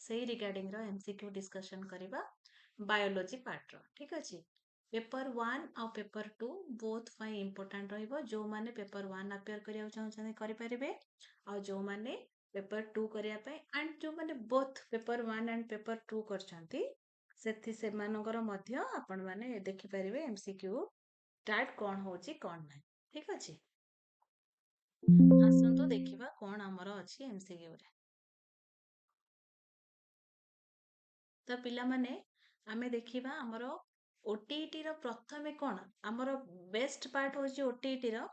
सेही रिगार्डिंग रो MCQ discussion करिबा biology part रो ठीक अछि। पेपर 1 और पेपर 2 बोथ फाई इंपोर्टेंट रहिबो। जो माने पेपर 1 अपेयर करिया चाहछन करि परिबे और जो माने पेपर 2 करिया पय एंड जो माने बोथ पेपर 1 एंड पेपर 2 करछंती सेथि सेमानकर मध्य आपण माने देखि परिबे एमसीक्यू टाइप कोन होची कोन नै ठीक अछि। आसंतु देखिबा कोन हमर अछि एमसीक्यू रे। तो पिला माने आमे देखिबा हमर ओटीईटी रो प्रथमे कोन हमर बेस्ट पार्ट होची ओटीईटी रो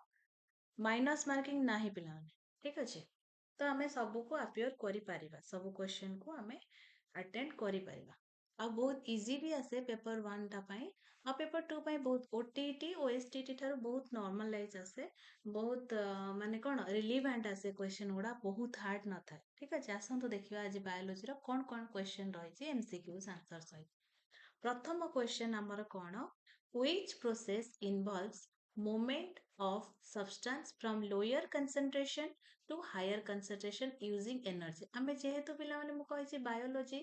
माइनस मार्किंग नाही पिला माने ठीक अछि। तो आमे सब को अपेयर करि परिबा सब क्वेश्चन को आमे अटेंड करि परिबा आ बहुत इजी भी आसे पेपर 1 टा पई आ पेपर 2 पई बहुत ओटीईटी ओएसटीटी थारो बहुत नॉर्मलाइज आसे बहुत माने कोन रिलेवेंट आसे क्वेश्चन गुडा बहुत हार्ड न थाए ठीक अछि। आसंतु देखिबा आज बायोलॉजी रो कोन कोन क्वेश्चन रहिछि एमसीक्यूज आंसर सहित। प्रथम क्वेश्चन हमर कोन which process involves movement of substance from lower concentration to higher concentration using energy। आमे जेहेतु पिला माने मु कहिछि बायोलॉजी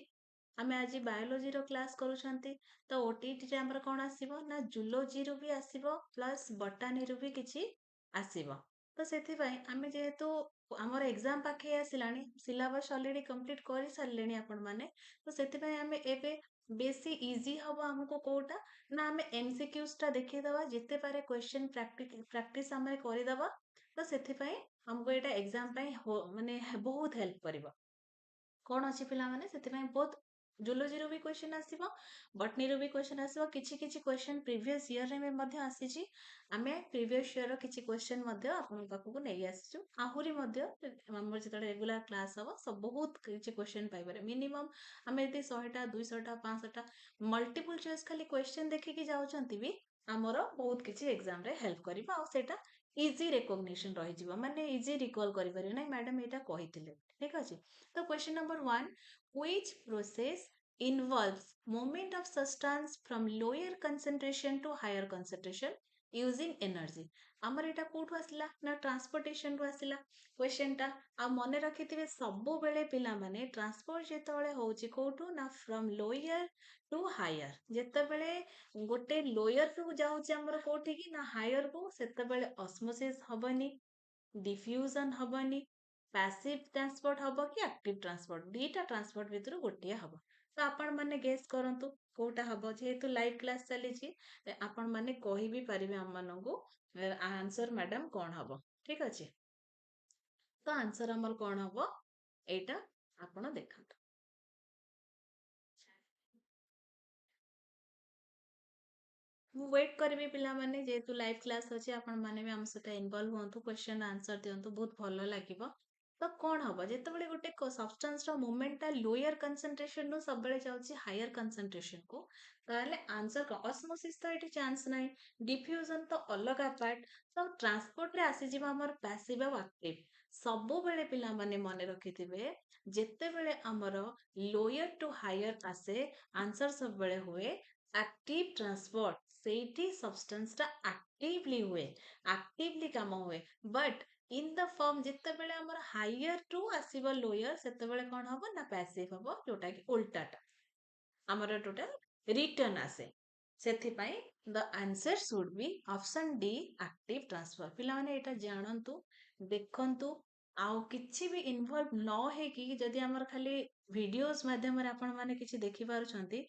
आमे आज बायोलॉजी रो क्लास करूछंती तो ओटीटी रे हमर कोन आसीबो ना जूलॉजी रो भी आसीबो प्लस बॉटनी रो भी किछि आसीबो। तो सेथि पई आमे जेहेतु हमर एग्जाम पाखे आसिलानी सिलेबस ऑलरेडी कंप्लीट करि सारलेनी आपण माने तो सेथि पई आमे एबे बेसी इजी हबो हमको कोटा ना आमे एमसीक्यूज टा देखि दबा जिते पारे क्वेश्चन प्रैक्टिस आमे करि दबा तो सेथि पई हमको एटा एग्जाम पई माने बहुत हेल्प करिवो। कोन अछि पिला माने सेथि पई बहुत जूलॉजी रो भी क्वेश्चन आसीबो बॉटनी रो भी क्वेश्चन आसीबो किछि किछि क्वेश्चन प्रीवियस ईयर रे मध्य आसीछि। आमे प्रीवियस ईयर रो किछि क्वेश्चन मध्य आपन पाखु नै आसीछु आहुरी मध्य हमर जतले रेगुलर क्लास हबो सब बहुत किछि क्वेश्चन पाइबरे मिनिमम आमे यदि 100 टा 200 टा 500 टा मल्टीपल चॉइस खाली क्वेश्चन देखि कि जाउछंती भी हमर बहुत किछि एग्जाम रे हेल्प करिबा आ सेटा इजी रिकॉग्निशन रहि जिवो माने इजी रिकॉल करि परिबे नै मैडम एटा कहिथिले ठीक अछि। तो question number 1 which process involves movement of substance from lower concentration to higher concentration using energy। हमर एटा कोठु आसिला ना ट्रांसपोर्टेशन रो आसिला क्वेश्चन टा आ मने रखिथिबे सबु बेले पिला माने ट्रांसपोर्ट जेतबेले होउची कोठु ना फ्रॉम लोअर टू हायर जेतबेले गोटे लोअर टू जाउची हमर कोठी की ना हायर को सेतबेले ऑस्मोसिस हबनी डिफ्यूजन हबनी पैसिव ट्रांसपोर्ट हबो कि एक्टिव ट्रांसपोर्ट दीटा ट्रांसपोर्ट भितर गोटिया हबो। तो आपण माने गेस करंतु कोटा हबो जेहेतु लाइव क्लास चली छी आपण माने कहि भी परिबे हम मानंगु आंसर मैडम कोन हबो ठीक अछि। तो आंसर हमर कोन हबो एटा आपण देखंतु। मु वेट करबी पिला माने जेहेतु लाइव क्लास अछि आपण माने भी हम सहित इन्वॉल्व होंतु क्वेश्चन आंसर दियंतु बहुत भलो लागिबो। तो कोन हबो जेतेबेले गोटे सब्सटेंस रो मूवमेंट ता लोअर कंसंट्रेशन रो सबबेले जाउची हायर कंसंट्रेशन को ताले आंसर को ऑस्मोसिस तो एटी चांस नाही डिफ्यूजन तो अलगा पार्ट तो ट्रांसपोर्ट रे आसी जिवो हमर पैसिव और एक्टिव सबो बेले पिला माने मने रखिथिबे जेतेबेले हमर लोअर टू हायर आसे आंसर सब बेले हुए एक्टिव ट्रांसपोर्ट सेठी सब्सटेंस ता एक्टिवली हुए एक्टिवली काम हुए बट इन द फॉर्म जेतेबेले हमर हायर टू आसीबो लोअर सेतेबेले कोन हबो ना पैसिव हबो जोटा कि उल्टाटा हमर टोटल रिटर्न आसे सेथि पई the answer should B option D active transfer. पिला माने एटा जानंतु देखंतु आउ किछि भी इन्वॉल्व न हे कि जदि हमर खाली वीडियोस माध्यम रे आपण माने किछि देखि पारुछंती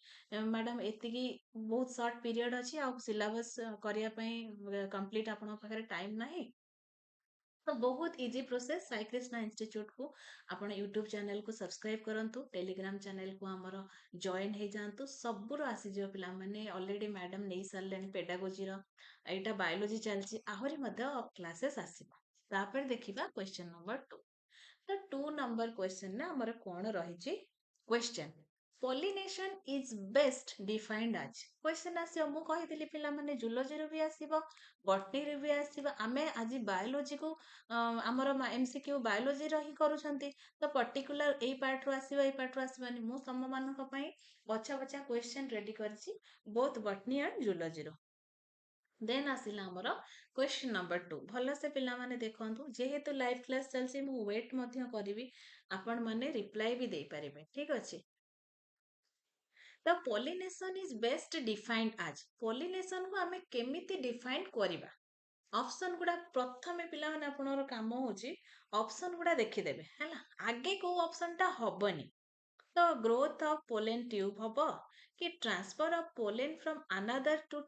मैडम एतिकी बहुत शॉर्ट पीरियड अछि आ सिलेबस करिया पई कंप्लीट आपण पाखरे टाइम नाही तो बहुत इजी प्रोसेस साइक्रिष्णा इंस्टीट्यूट को आपण यूट्यूब चैनल को सब्सक्राइब करंतु टेलीग्राम चैनल को हमर जॉइन हे जानतु सबुर आसी जो पिला माने ऑलरेडी मैडम नै सरलेन पेडागोजी रो एटा बायोलॉजी चलची आहुरी मध्य क्लासेस आसीबा। तापर देखिबा क्वेश्चन नंबर 2 तो 2 नंबर क्वेश्चन ना हमर कोन रहिची question pollination is best defined as question आसीबो मु कहिदिली पिला माने जूलॉजी रो भी आसीबो बॉटनी रो भी आसीबो आमे आज बायोलॉजी को हमर एमसीक्यू बायोलॉजी रो ही करूछंती तो पर्टिकुलर एई पार्ट रो आसीबो एई पार्ट रो आसीबानी मु सम मानक पई बछा बछा क्वेश्चन रेडी करछि बोथ बॉटनी एंड जूलॉजी रो। देन आसिला हमर क्वेश्चन नंबर 2 भलो से पिला माने देखंतु जेहेतु लाइव क्लास चलछि मु वेट मध्य करबी आपण माने रिप्लाई भी दे पारिबे ठीक अछि। The pollination is best defined as pollination को आमे केमिति डिफाइन करिबा ऑप्शन गुडा प्रथमे पिला माने आपनर काम होची ऑप्शन गुडा देखिदेबे हैला आगे को ऑप्शन टा हबनी तो ग्रोथ ऑफ पोलन ट्यूब हबो कि transfer of pollen from another to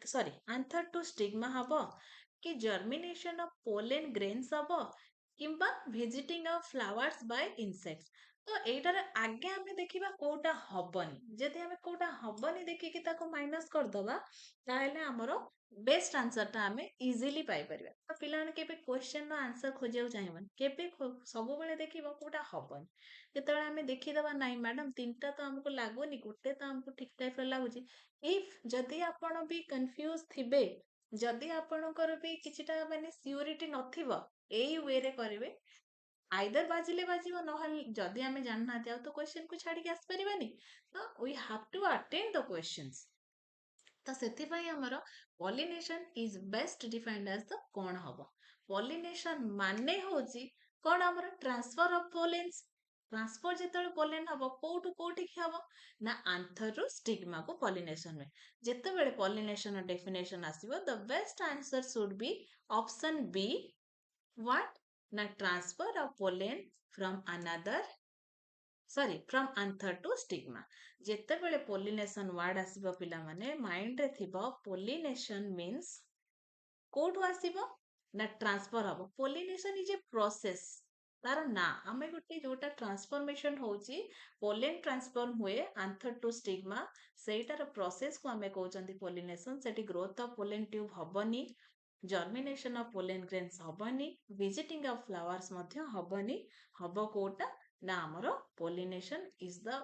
sorry anther to stigma हबो कि जर्मिनेशन ऑफ पोलन ग्रेन्स हबो किंबा visiting of flowers by insects तो एटार आगे आमे देखिबा कोटा हबनी जदि आमे कोटा हबनी देखिकी ताको माइनस कर दबा ताहेले हमरो बेस्ट आंसर टा आमे इजीली पाई परिबा तो पिला माने केबे क्वेश्चन रो आंसर खोजियाउ चाहिबन केबे सब बेले देखिबो कोटा हबनी ଯେତେବେଳେ ଆମେ ଦେଖିଦବା ନାଇଁ ମ୍ୟାଡାମ ତିନିଟା ତ ଆମକୁ ଲାଗୁନି ଗୋଟେ ତ ଆମକୁ ଠିକ ଟାଇପର ଲାଗୁଛି ଇଫ ଯଦି ଆପଣ ବି କନଫ୍ୟୁଜ ଥିବେ ଯଦି ଆପଣଙ୍କର ବି କିଛିଟା ମାନେ ସିଓରିଟି ନଥିବ ଏଇ ୱେରେ କରିବେ ଆଇଦର ବାଜିଲେ ବାଜିବ ନହେଲେ ଯଦି ଆମେ ଜାଣିନାହାନ୍ତି ଆଉ ତ କ୍ୱେଶ୍ଚନକୁ ଛାଡିକି ଆସିପାରିବାନି ତ we have to attend the questions ତ ସେଥିପାଇଁ ଆମର ପଲିନେସନ ଇଜ ବେଷ୍ଟ ଡିଫାଇନ୍ଡ ଆଜ ଦ କଣ ହବ ପଲିନେସନ ମାନେ ହଉଛି କଣ ଆମର ଟ୍ରାନ୍ସଫର ଅଫ ପୋଲେନ୍ସ ट्रांसफर ଯେତେବେଳେ ପୋଲେନ ହବ କୋଉଠୁ କୋଉଠିକି ହବ ନା ଆନ୍ଥରରୁ ଷ୍ଟିଗ୍ମାକୁ ପଲିନେସନ ହୁଏ ଯେତେବେଳେ ପଲିନେସନ ଡେଫିନେସନ ଆସିବ the best answer should be option B what ନା transfer of pollen from another sorry from anther to stigma ଯେତେବେଳେ ପୋଲିନେସନ ୱାର୍ଡ ଆସିବ ପିଲାମାନେ ମାଇଣ୍ଡରେ ଥିବ ପୋଲିନେସନ ମିନ୍ସ କୋଉଠୁ ଆସିବ ନା ଟ୍ରାନ୍ସଫର ହବ ପୋଲିନେସନ ଇଜ ଏ ପ୍ରୋସେସ ତାର ନା ଆମେ ଗୋଟେ ଯୋଉଟା ଟ୍ରାନ୍ସଫରମେସନ ହଉଛି ପୋଲେନ ଟ୍ରାନ୍ସଫର୍ମ ହୁଏ ଆନ୍ଥର ଟୁ ଷ୍ଟିଗ୍ମା ସେଇଟାର ପ୍ରୋସେସକୁ ଆମେ କହୁଛନ୍ତି ପୋଲିନେସନ ସେଠି ଗ୍ରୋଥ ଅଫ ପୋଲେନ ଟ୍ୟୁବ ହବନି ଜର୍ମିନେସନ ଅଫ ପୋଲେନ ଗ୍ରେନ୍ସ ହବନି ଭିଜିଟିଂ ଅଫ ଫ୍ଲାୱାର୍ସ ମଧ୍ୟ ହବନି ହବ କୋଉଟା ନା ଆମର pollination is the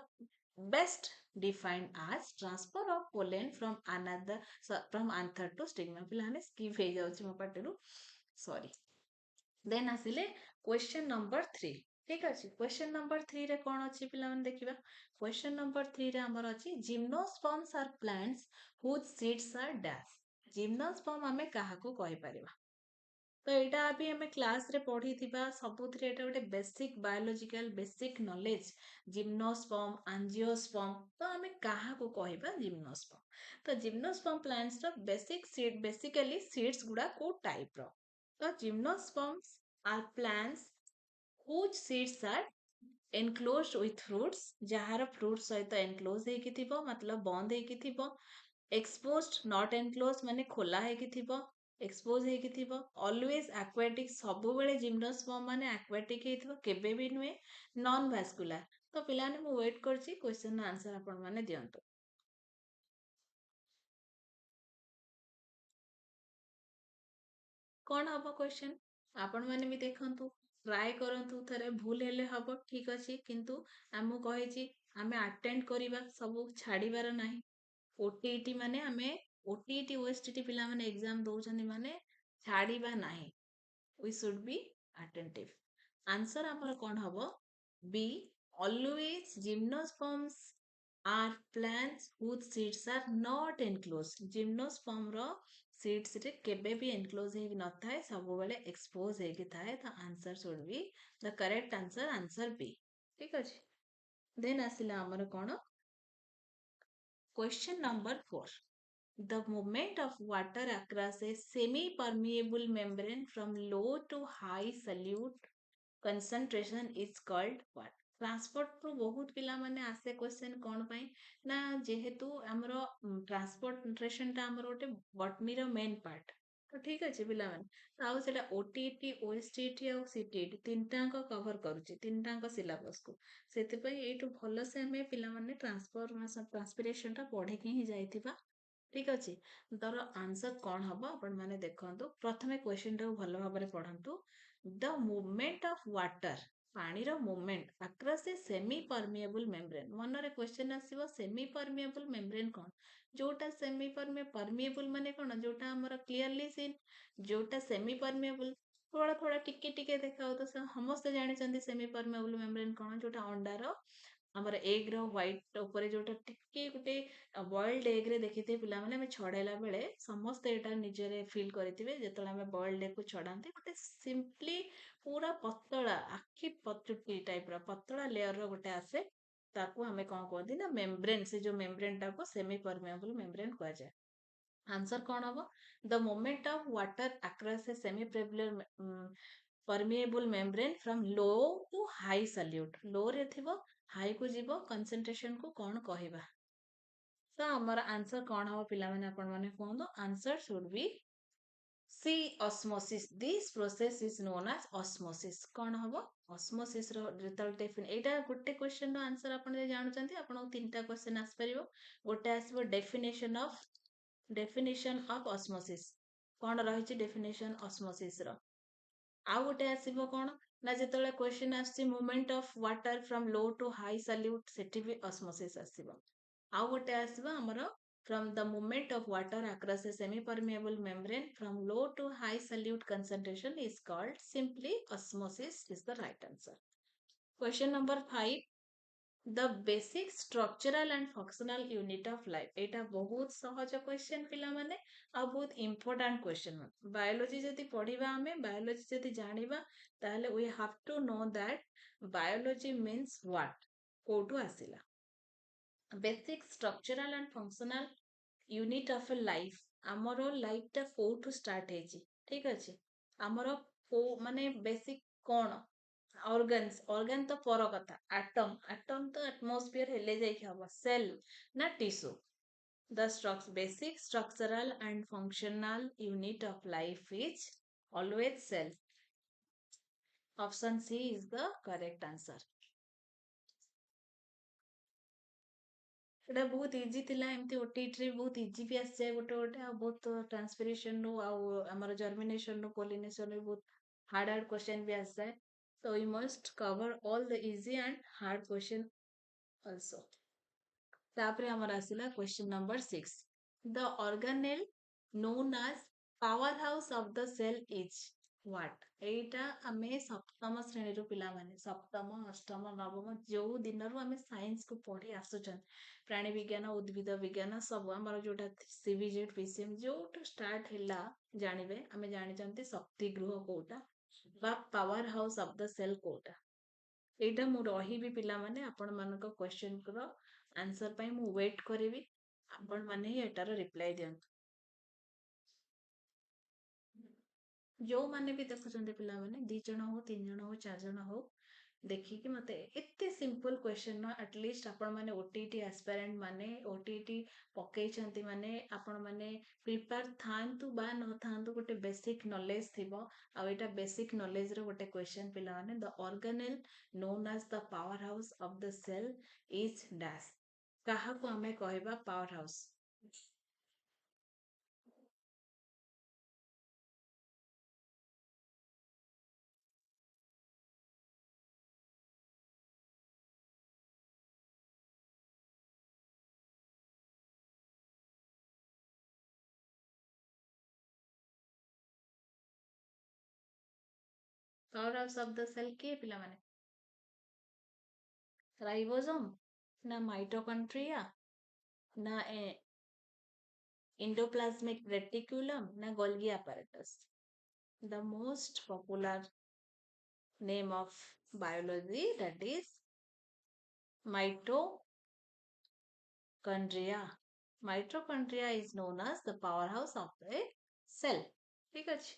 best defined as transfer of pollen from another from anther to stigma ପିଲାମାନେ skip ହେଇଯାଉଛି ମୋ ପାଟିରୁ ସରି ଦେନ୍ ଆସିଲେ କ୍ୱେଶ୍ଚନ ନମ୍ବର 3 ଠିକ ଅଛି କ୍ୱେଶ୍ଚନ ନମ୍ବର 3 ରେ କଣ ଅଛି ପିଲାମାନେ ଦେଖିବା କ୍ୱେଶ୍ଚନ ନମ୍ବର 3 ରେ ଆମର ଅଛି gymnosperms are plants whose seeds are dash gymnosperm ଆମେ କାହାକୁ କହିପାରିବା ତ ଏଇଟା ବି ଆମେ କ୍ଲାସରେ ପଢିଥିବା ସବୁଥିରେ ଏଇଟା ଗୋଟେ basic biological basic knowledge gymnosperm angiosperm ତ ଆମେ କାହାକୁ କହିବା ଜିମ୍ନୋସ୍ପର୍ମ ତ ଜିମ୍ନୋସ୍ପର୍ମ ପ୍ଲାଣ୍ଟସ ର ବେସିକ ସିଡ୍ ବେସିକାଲି ସିଡ୍ସ ଗୁଡା କୋଉ ଟାଇପ ର ତ gymnosperms are plants whose seeds are enclosed with fruits ଯାହାର ଫ୍ରୁଟ ସହିତ ଏନକ୍ଲୋଜ ହେଇକି ଥିବ ମତଲବ ବନ୍ଦ ହେଇକି ଥିବ exposed not enclosed ମାନେ ଖୋଲା ହେଇକି ଥିବ ଏକ୍ସପୋଜ ହେଇକି ଥିବ ଅଲୱେଜ ଆକ୍ୱାଟିକ ସବୁବେଳେ ଜିମ୍ନୋସ୍ପର୍ମ ମାନେ ଆକ୍ୱାଟିକ ହେଇଥିବ କେବେ ବି ନୁହେଁ ନନ୍ ଭାସ୍କୁଲାର ତ ପିଲାମାନେ ମୁଁ ୱେଟ୍ କରୁଛି କ୍ୱେଶ୍ଚନର ଆନ୍ସର ଆପଣ ମାନେ ଦିଅନ୍ତୁ କଣ ହବ କ୍ୱେଶ୍ଚନ ଆପଣ ମାନେ ବି ଦେଖନ୍ତୁ ଟ୍ରାଏ କରନ୍ତୁ ଥରେ ଭୁଲ ହେଲେ ହବ ଠିକ ଅଛି କିନ୍ତୁ ଆମକୁ କହିଛି ଆମେ ଆଟେଣ୍ଡ କରିବା ସବୁ ଛାଡିବାର ନାହିଁ ଓଟିଇଟି ମାନେ ଆମେ ଓଟିଇଟି ଓଏସଟିଟି ପିଲାମାନେ ଏକ୍ସାମ ଦଉଛନ୍ତି ମାନେ ଛାଡିବା ନାହିଁ we should be attentive answer ଆମର କଣ ହବ B always gymnosperms are plants whose seeds are not enclosed gymnosperm ର seeds ରେ କେବେ ବି enclose ହେଇକି ନଥାଏ ସବୁବେଳେ expose ହେଇକି ଥାଏ ତ answer should be the correct answer B ଠିକ ଅଛି then ଆସିଲା ଆମର କଣ question number 4 The movement of water across a semi-permeable membrane from low to high solute concentration is called what? Transport ରୁ ବହୁତ ପିଲାମାନେ ଆସେ କ୍ୱେଶ୍ଚନ କଣ ପାଇଁ ନା ଯେହେତୁ ଆମର ଟ୍ରାନ୍ସପୋର୍ଟେସନ ଟା ଆମର ଗୋଟେ ବଟନୀର ମେନ୍ ପାର୍ଟ ତ ଠିକ ଅଛି ପିଲାମାନେ ଆଉ ସେଟା ଓଟିଇଟି ଓଏସଟିଇଟି ଆଉ ସିଟିଇଟି ତିନିଟାଙ୍କ କଭର କରୁଛି ତିନିଟାଙ୍କ ସିଲାବସକୁ ସେଥିପାଇଁ ଏଇଠୁ ଭଲସେ ଆମେ ପିଲାମାନେ ଟ୍ରାନ୍ସପିରେସନ ଟା ପଢିକି ହିଁ ଯାଇଥିବା ଠିକ ଅଛି ତର ଆନ୍ସର କଣ ହବ ଆପଣ ମାନେ ଦେଖନ୍ତୁ ପ୍ରଥମେ କ୍ୱେଶ୍ଚନ ଟାକୁ ଭଲ ଭାବରେ ପଢନ୍ତୁ ଦ ମୁଭମେଣ୍ଟ ଅଫ ୱାଟର ପାଣିର ମୁଭମେଣ୍ଟ ଆକ୍ରସ ଏ ସେମି ପରମିଏବୁଲ ମେମ୍ବ୍ରେନ ମନରେ କ୍ୱେଶ୍ଚନ ଆସିବ ସେମି ପରମିଏବୁଲ ମେମ୍ବ୍ରେନ କଣ ଯୋଉଟା ସେମି ପରମିଏବୁଲ ମାନେ କଣ ଯୋଉଟା ଆମର କ୍ଲିୟରଲି ସିନ୍ ଯୋଉଟା ସେମି ପରମିଏବୁଲ ଥୋड़ा ଥୋड़ा ଟିକେ ଟିକେ ଦେଖାଉ ତ ସମସ୍ତେ ଜାଣିଛନ୍ତି ସେମି ପରମିଏବୁଲ ମେମ୍ବ୍ରେନ କଣ ଯୋଉଟା ଅଣ୍ଡାର ଆମର ଏଗ ର ହ୍ୱାଇଟ ଉପରେ ଯୋଉଟା ଟିକେ ଗୋଟେ ବଏଲ୍ଡ ଏଗ ରେ ଦେଖିଥିବେ ପିଲାମାନେ ଆମେ ଛଡେଇଲା ବେଳେ ସମସ୍ତେ ଏଇଟା ନିଜରେ ଫିଲ୍ କରିଥିବେ ଯେତେବେଳେ ଆମେ ବଏଲ୍ଡ ଏଗ କୁ ଛଡାନ୍ତି ଗୋଟେ ସିମ୍ପଲି ପୁରା ପତଳା ଆଖି ପତୁଟି ଟାଇପ ର ପତଳା ଲେୟର ର ଗୋଟେ ଆସେ ताकू हमें कौन कहती ना मेम्ब्रेन से जो मेम्ब्रेन टाको सेमी परमेएबल मेम्ब्रेन कहा जाए आंसर कौन हम the movement of water across a semi permeable membrane from low to high solute low रे थिबो हाई को जीवो कंसंट्रेशन को कौन कहबा तो हमर आंसर कौन हम पिला माने आपण माने कहंदो answer should be C osmosis this process is known as osmosis कौन हम osmosis रो रिजल्ट डेफिन एटा गोटे क्वेश्चन रो आंसर आपण जे जानुचंती आपण तीनटा क्वेश्चन आस परिबो गोटे आसीबो डेफिनेशन ऑफ osmosis कौन रहिछि डेफिनेशन osmosis रो आउ गोटे आसीबो कौन ना जेतले क्वेश्चन आछि movement of water from low to high solute सेठी भी osmosis आसीबो आउ गोटे आसीबो हमरो from the movement of water across a semi-permeable membrane from low to high solute concentration is called simply osmosis is the right answer. Question number 5. The basic structural and functional unit of life. एटा बहुत सहज question पिला माने आ बहुत important question biology जदि पढ़िबा हमें biology जदि जानिबा ताहले we have to know that biology means what कोठु आसिला basic structural and functional unit of A life आमर लाइफ टा कोठु स्टार्ट हेची ठीक अछि आमर को माने बेसिक कोन ऑर्गन तो पर कथा एटम तो एटमॉस्फेयर हेले जाई हबो सेल ना tissue the basic structural and functional unit of life is always cell option C is the correct answer एटा बहुत इजी थिला एमती ओटीटी रे बहुत इजी भी आस जाए गोटे गोटे आ बहुत ट्रांसपिरेशन नो आ हमर जर्मिनेशन नो पोलिनेशन रे बहुत हार्ड क्वेश्चन भी आस जाए so we must cover all the easy and hard question also तापरे हमर आसिला question number 6 the organelle known as powerhouse of the cell is what एटा हमें सप्तम श्रेणी रो पिला माने सप्तम अष्टम नवम जो दिन रो हमें साइंस को पढ़ी आसुचन प्राणी विज्ञान उद्भिद विज्ञान सब हमर जोटा सीबीजेड पीसीएम जोटा स्टार्ट हैला जानिबे हमें जानि चंती शक्ति गृह कोटा बा powerhouse of the cell कोटा एटा मु रहिबी पिला माने आपण मानक क्वेश्चन को आंसर पई मु वेट करिवि आपण माने ही एटार रिप्लाई दियंतु जो माने भी देखुचंते पिला माने 2 जण हो 3 जण हो 4 जण हो देखिए मते एते सिंपल क्वेश्चन न एटलीस्ट आपण माने ओटीटी एस्पिरेंट माने ओटीटी पकई छंती माने आपण माने प्रिपेयर थांतु बा न थांतु गोटे बेसिक नॉलेज थिबो आ एटा बेसिक नॉलेज रो गोटे क्वेश्चन पिला माने the organelle known as the powerhouse of the cell is dash काहा को हमें कहबा powerhouse powerhouse of the cell के पिला माने राइबोसोम ना माइटोकॉन्ड्रिया ना endoplasmic reticulum na Golgi apparatus. The most popular name of biology that is mitochondria. Mitochondria is known as the powerhouse of the cell. ठीक अछि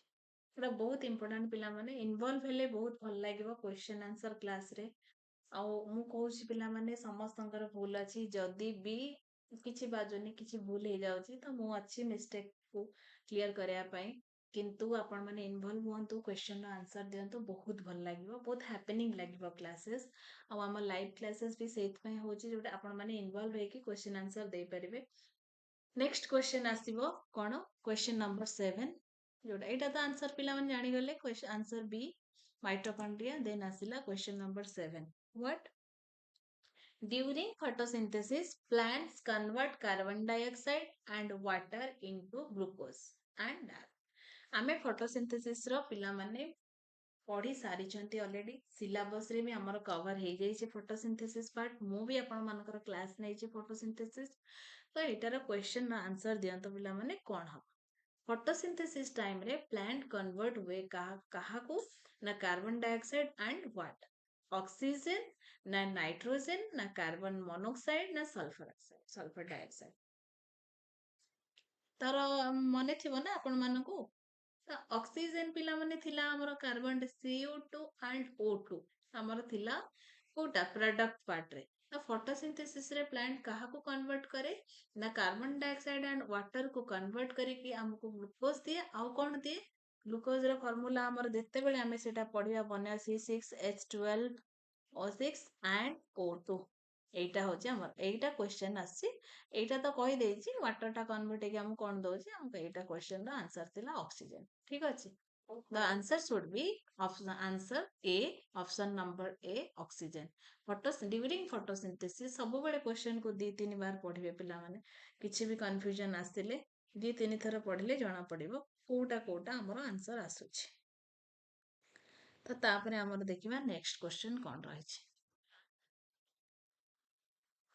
एटा बहुत important पिला माने इन्वॉल्व हेले बहुत भल लागिवो क्वेश्चन आंसर क्लास रे आ मु कहूछि पिला माने समस्तंकर भूल अछि जदी भी किछि बाजोनी किछि भूल हे जाउछि तो मु अछि मिस्टेक को क्लियर करया पई किंतु आपण माने इन्वॉल्व हुअंतु क्वेश्चन रो आंसर दियंतु बहुत भल लागिवो बहुत हैपनिंग लागिवो क्लासेस आ हमर लाइव क्लासेस भी सेत पई होछि जोटा आपण माने इन्वॉल्व हे कि क्वेश्चन आंसर दे परिबे नेक्स्ट क्वेश्चन आसीबो कोन क्वेश्चन नंबर 7 जोटा एटा तो आंसर पिला माने जानि गले question answer B mitochondria then asila question number 7 what during photosynthesis plants convert carbon dioxide and water into glucose and आमे photosynthesis रो पिला माने पढ़ी सारी चंती ऑलरेडी सिलेबस रे भी हमर कवर हे जाई छै photosynthesis पार्ट मु भी आपण मानकर क्लास नै छै photosynthesis तो एटार क्वेश्चन ना आंसर दियंतो पिला माने कोन ह photosynthesis time रे plant convert हुए कहा को ना carbon dioxide and what oxygen ନା ନାଇଟ୍ରୋଜେନ, ନା କାର୍ବନ ମୋନୋକ୍ସାଇଡ, ନା ସଲଫର ଡାଇଅକ୍ସାଇଡ। ତାର ମନେ ଥିବ ନା ଆପଣ ମାନଙ୍କୁ। ଅକ୍ସିଜେନ ପିଲାମାନେ ଥିଲା ଆମର କାର୍ବନ CO2 and O2 ଆମର ଥିଲା କୋଉଟା ପ୍ରଡକ୍ଟ ପାର୍ଟ ରେ। ତ ଫଟୋସିନ୍ଥେସିସ୍ ରେ ପ୍ଲାଣ୍ଟ କାହାକୁ କନଭର୍ଟ କରେ ନା କାର୍ବନ ଡାଇଅକ୍ସାଇଡ ଆଣ୍ଡ ୱାଟର କୁ କନଭର୍ଟ କରିକି ଆମକୁ ଗ୍ଲୁକୋଜ ଦିଏ। ଆଉ କଣ ଦିଏ? ଗ୍ଲୁକୋଜ ର ଫର୍ମୁଲା ଆମର ଯେତେବେଳେ ଆମେ ସେଟା ପଢିବା ବନେଇବା C6H12 O6 and O2। এইটা হচ্ছে আমার এইটা क्वेश्चन ଆସିଛି। এইটা ତ କହିଦେଇଛି ୱାଟର ଟା କନଭର୍ଟ ହେଇକି ଆମକୁ କଣ ଦଉଛି, ଆମକୁ ଏଇଟା क्वेश्चन ର आंसर ଥିଲା ଅକ୍ସିଜେନ। ଠିକ ଅଛି। The answer should be option answer A, option number A, oxygen। during photosynthesis ସବୁବେଳେ क्वेश्चन को 2-3 बार पढ़िबे पिलामाने। କିଛି ବି कन्फ्यूजन ଆସିଲେ 2-3 ଥର ପଢିଲେ ଜଣା ପଡିବ କୋଉଟା କୋଉଟା ଆମର आंसर ଆସୁଛି। ତ ତାପରେ ଆମର ଦେଖିବା ନେକ୍ସଟ क्वेश्चन କଣ ରହିଛି।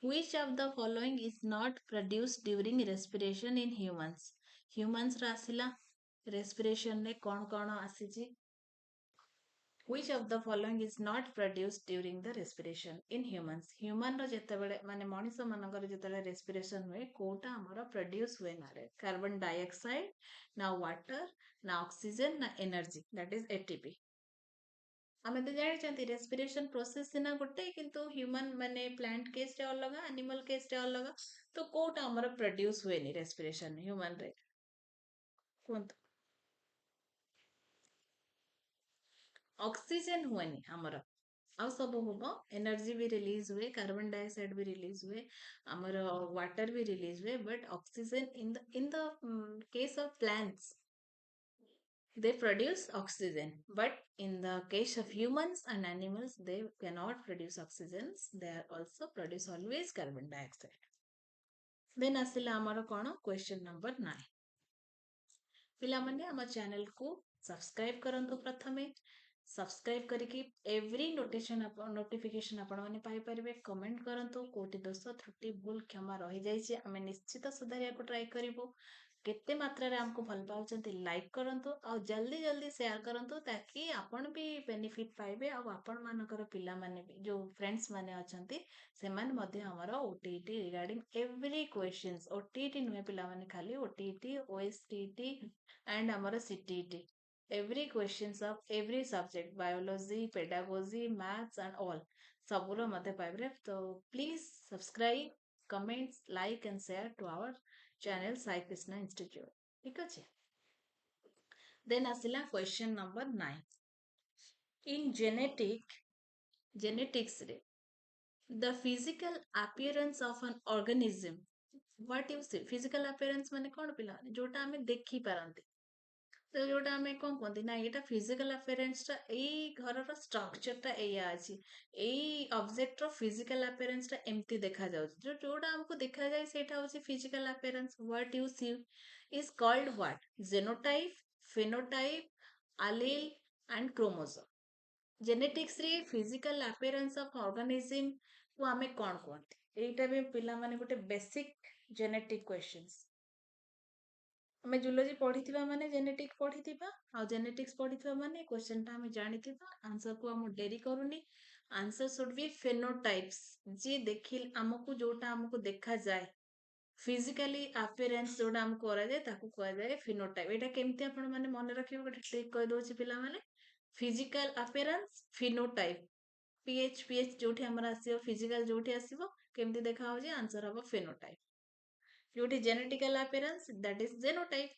Which of the following is not produced during respiration in humans? Humans ର ଆସିଲା respiration ରେ କଣ କଣ ଆସିଛି? Which of the following is not produced during the respiration in humans? Human ର ଯେତେବେଳେ ମାନେ ମଣିଷ ମାନଙ୍କର ଯେତେବେଳେ respiration ହୁଏ କୋଉଟା ଆମର produce ହୁଏ ନା ରେ? Carbon dioxide, ନା water, ନା oxygen, ନା energy, that is ATP। ଆମେ ତ ଜାଣିଛନ୍ତି ରେସ୍ପିରେସନ ପ୍ରୋସେସ ସିନା ଗୋଟେ, କିନ୍ତୁ ହ୍ୟୁମାନ ମାନେ ପ୍ଲାଣ୍ଟ କେସ୍ ରେ ଅଲଗା, ଆନିମାଲ କେସ୍ ରେ ଅଲଗା। ତ କୋଉଟା ଆମର ପ୍ରଡ୍ୟୁସ ହୁଏନି ରେସ୍ପିରେସନ ହ୍ୟୁମାନ ରେ? କୁହନ୍ତୁ। ଅକ୍ସିଜେନ ହୁଏନି ଆମର, ଆଉ ସବୁ ହବ। ଏନର୍ଜି ବି ରିଲିଜ ହୁଏ, କାର୍ବନ ଡାଇଅକ୍ସାଇଡ ବି ରିଲିଜ ହୁଏ, ଆମର ୱାଟର ବି ରିଲିଜ ହୁଏ, but oxygen in the case of plants they produce oxygen, but in the case of humans and animals they cannot produce oxygen, they are also produce always carbon dioxide। then ଆସିଲା ଆମର କଣ question number 9। ପିଲାମାନେ ଆମ channel କୁ subscribe କରନ୍ତୁ। ପ୍ରଥମେ subscribe କରିକି every notification ଆପଣ ମାନେ ପାଇପାରିବେ। କମେଣ୍ଟ କରନ୍ତୁ କୋଉଠି ଦୋଷ ତ୍ରୁଟି ଭୁଲ କ୍ଷମା ରହିଯାଇଛି, ଆମେ ନିଶ୍ଚିତ ସୁଧାରିବାକୁ ଟ୍ରାଏ କରିବୁ। କେତେ ମାତ୍ରାରେ ଆମକୁ ଭଲ ପାଉଛନ୍ତି ଲାଇକ୍ କରନ୍ତୁ, ଆଉ ଜଲ୍ଦି ଜଲ୍ଦି ସେୟାର କରନ୍ତୁ, ତାକି ଆପଣ ବି ବେନିଫିଟ ପାଇବେ, ଆଉ ଆପଣ ମାନଙ୍କର ପିଲାମାନେ ବି ଯୋଉ ଫ୍ରେଣ୍ଡସ୍ ମାନେ ଅଛନ୍ତି ସେମାନେ ମଧ୍ୟ ଆମର OTET regarding every questions, OTET ନୁହେଁ ପିଲାମାନେ, ଖାଲି OTET, OSTET and ଆମର CTET, every questions of every subject, biology, pedagogy, maths and all ସବୁର ମଧ୍ୟ ପାଇବେ। ତ please subscribe, comments, like and share to our channel Saikrishna Institute। ଠିକ ଅଛି। then ଆସିଲା question number 9। in genetics ରେ the physical appearance of an organism, what you see physical appearance ମାନେ କଣ ପିଲାମାନେ? ଯୋଉଟା ଆମେ ଦେଖି ପାରନ୍ତି। ତ ଯୋଉଟା ଆମେ କଣ କୁହନ୍ତି ନା ଏଇଟା ଫିଜିକାଲ appearance ଟା, ଏଇ ଘରର structure ଟା ଏଇଆ ଅଛି, ଏଇ ଅବଜେକ୍ଟ ର physical appearance ଟା ଏମିତି ଦେଖାଯାଉଛି, ଯୋଉଟା ଆମକୁ ଦେଖାଯାଏ ସେଇଟା ହଉଛି physical appearance। what you see is called what? genotype, phenotype, allele and chromosome। genetics ରେ physical appearance of organism କୁ ଆମେ କଣ କୁହନ୍ତି? ଏଇଟା ବି ପିଲାମାନେ ଗୋଟେ basic genetic questions। ଆମେ ଜୁଲୋଜି ପଢିଥିବା ମାନେ ଜେନେଟିକ୍ ପଢିଥିବା, ଆଉ ଜେନେଟିକ୍ସ ପଢିଥିବା ମାନେ क्वेश्चन ଟା ଆମେ ଜାଣିଥିବା। आंसर को हम डेरी करूनी। आंसर शुड बी फेनोटाइप्स, जे देखिल हमको जोटा हमको देखा जाए फिजिकली अपीयरेंस जोटा हमको करा जाए ताको कहा जाए फिनोटाइप। एटा केमती आपण माने मन रखिबो, गोटे ट्रिक कहि दोछि पिला माने। फिजिकल अपीयरेंस, फिनोटाइप, पीएच जोठी हमरा आसीबो, फिजिकल जोठी आसीबो केमती देखा होजे, आंसर हबो फेनोटाइप। जोठी genetical appearance that is genotype,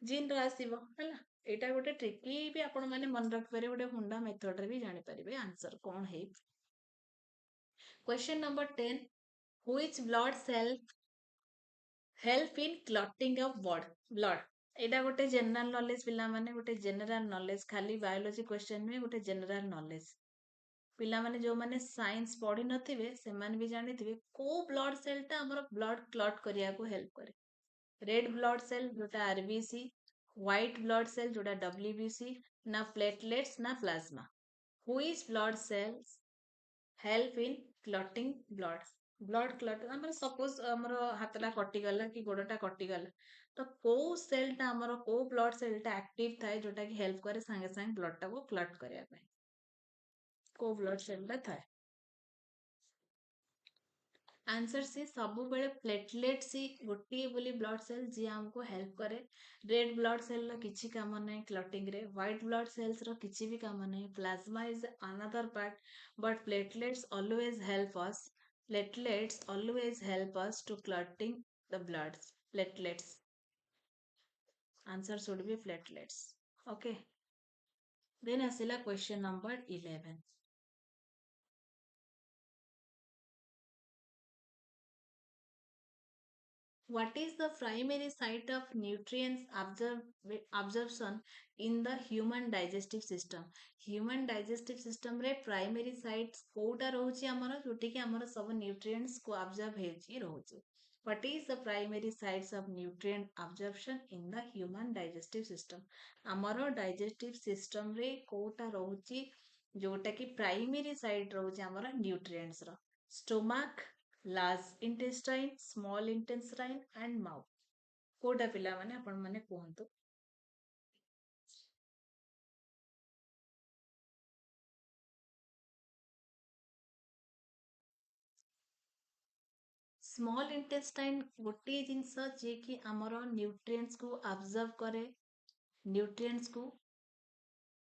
gene रा आसीबो हला। एटा गोटे ट्रिकी भी आपण माने मन रख पारे, गोटे हुंडा मेथड रे भी जानि परिबे आंसर कोन हे। Question number 10। Which blood cell help in clotting of blood? एटा गोटे जनरल नॉलेज पिला माने, गोटे जनरल नॉलेज, खाली बायोलॉजी क्वेश्चन में गोटे जनरल नॉलेज। पिला माने जो माने साइंस पढ़ी नथिबे से माने भी जानिथिबे को ब्लड सेल टा हमर ब्लड क्लॉट करिया को हेल्प करे। रेड ब्लड सेल जोटा आरबीसी, व्हाइट ब्लड सेल जोटा डब्ल्यूबीसी, ना प्लेटलेट्स ना plasma. Which blood cells help in clotting blood clot हमर सपोज हमर हाथटा कटि गला कि गोडटा कटि गला, तो को सेल टा हमर को ब्लड सेल टा एक्टिव थाए जोटा कि हेल्प करे संगे संगे ब्लड टा को क्लॉट करिया पे, को ब्लड सेल टा थाए। आंसर सी सब बेले प्लेटलेट सी गोटे बोली ब्लड सेल जी हमको हेल्प करे रेड ब्लड सेल रो किछि काम नहीं क्लॉटिंग रे व्हाइट ब्लड सेल्स रो किछि भी काम नहीं plasma is another part but platelets always help us to clotting the blood platelets answer should be platelets okay then asila question number 11. What is the primary site of nutrients absorption in the human digestive system? Human digestive system रे primary sites कोउटा रहउची हमर जोटी कि हमर सब nutrients को absorb हेची रहउची. What is the primary sites of nutrient absorption in the human digestive system? हमर digestive system रे कोउटा रहउची जोटा कि primary site रहउची हमर nutrients row. Stomach, large intestine, small intestine and mouth. Kota पिला माने आपण माने कहंतु. स्मॉल इंटेस्टाइन गोटे जिनस जे कि हमर न्यूट्रिएंट्स को अब्जॉर्ब करे न्यूट्रिएंट्स को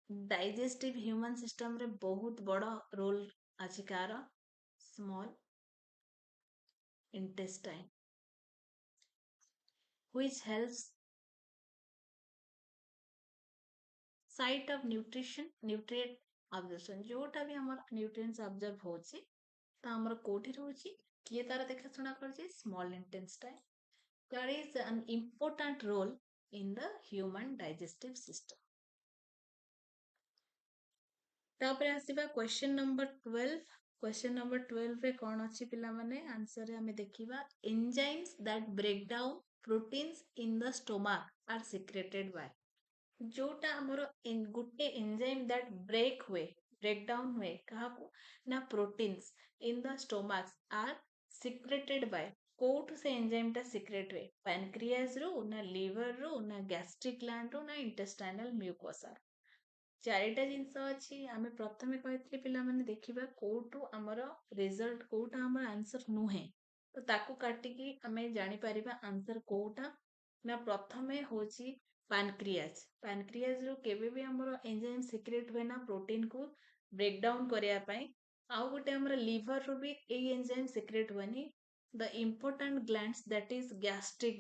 डाइजेस्टिव ह्यूमन सिस्टम रे बहुत बड़ रोल अछि car small intestine which helps site of nutrition nutrient absorption जोटा भी हमर न्यूट्रिएंट्स अब्जॉर्ब होछि ता हमर कोठी रहउछि किए तार देखा सुना करछि small intestine that is an important role in the human digestive system. तापर आसीबा क्वेश्चन नंबर 12. क्वेश्चन नंबर 12 रे कोन अछि पिला माने आंसर रे हमें देखिबा enzymes that break down proteins in the stomach are secreted by जोटा हमरो गुटे एंजाइम दैट ब्रेक डाउन हुए काहाकू ना proteins in the stomachs are secreted by कोठ से एंजाइम टा सिक्रेट हुए पैनक्रियाज रो ना लिवर रो ना गैस्ट्रिक ग्लैंड रो ना इंटेस्टाइनल म्यूकोसा चारिटा जिनस अछि आमे प्रथमे कहितले पिला माने देखिबा कोठु हमरो रिजल्ट कोठा हमर आंसर नुहे तो ताकू काटिकी आमे जानि परिबा आंसर कोठा ना प्रथमे होची पैनक्रियाज रो केबे भी हमरो एंजाइम सिक्रेट हुए ना प्रोटीन को ब्रेक डाउन करिया पई आउ गोटे हमरो लिवर रो भी ए एंजाइम सिक्रेट हुएनी the important glands that is gastric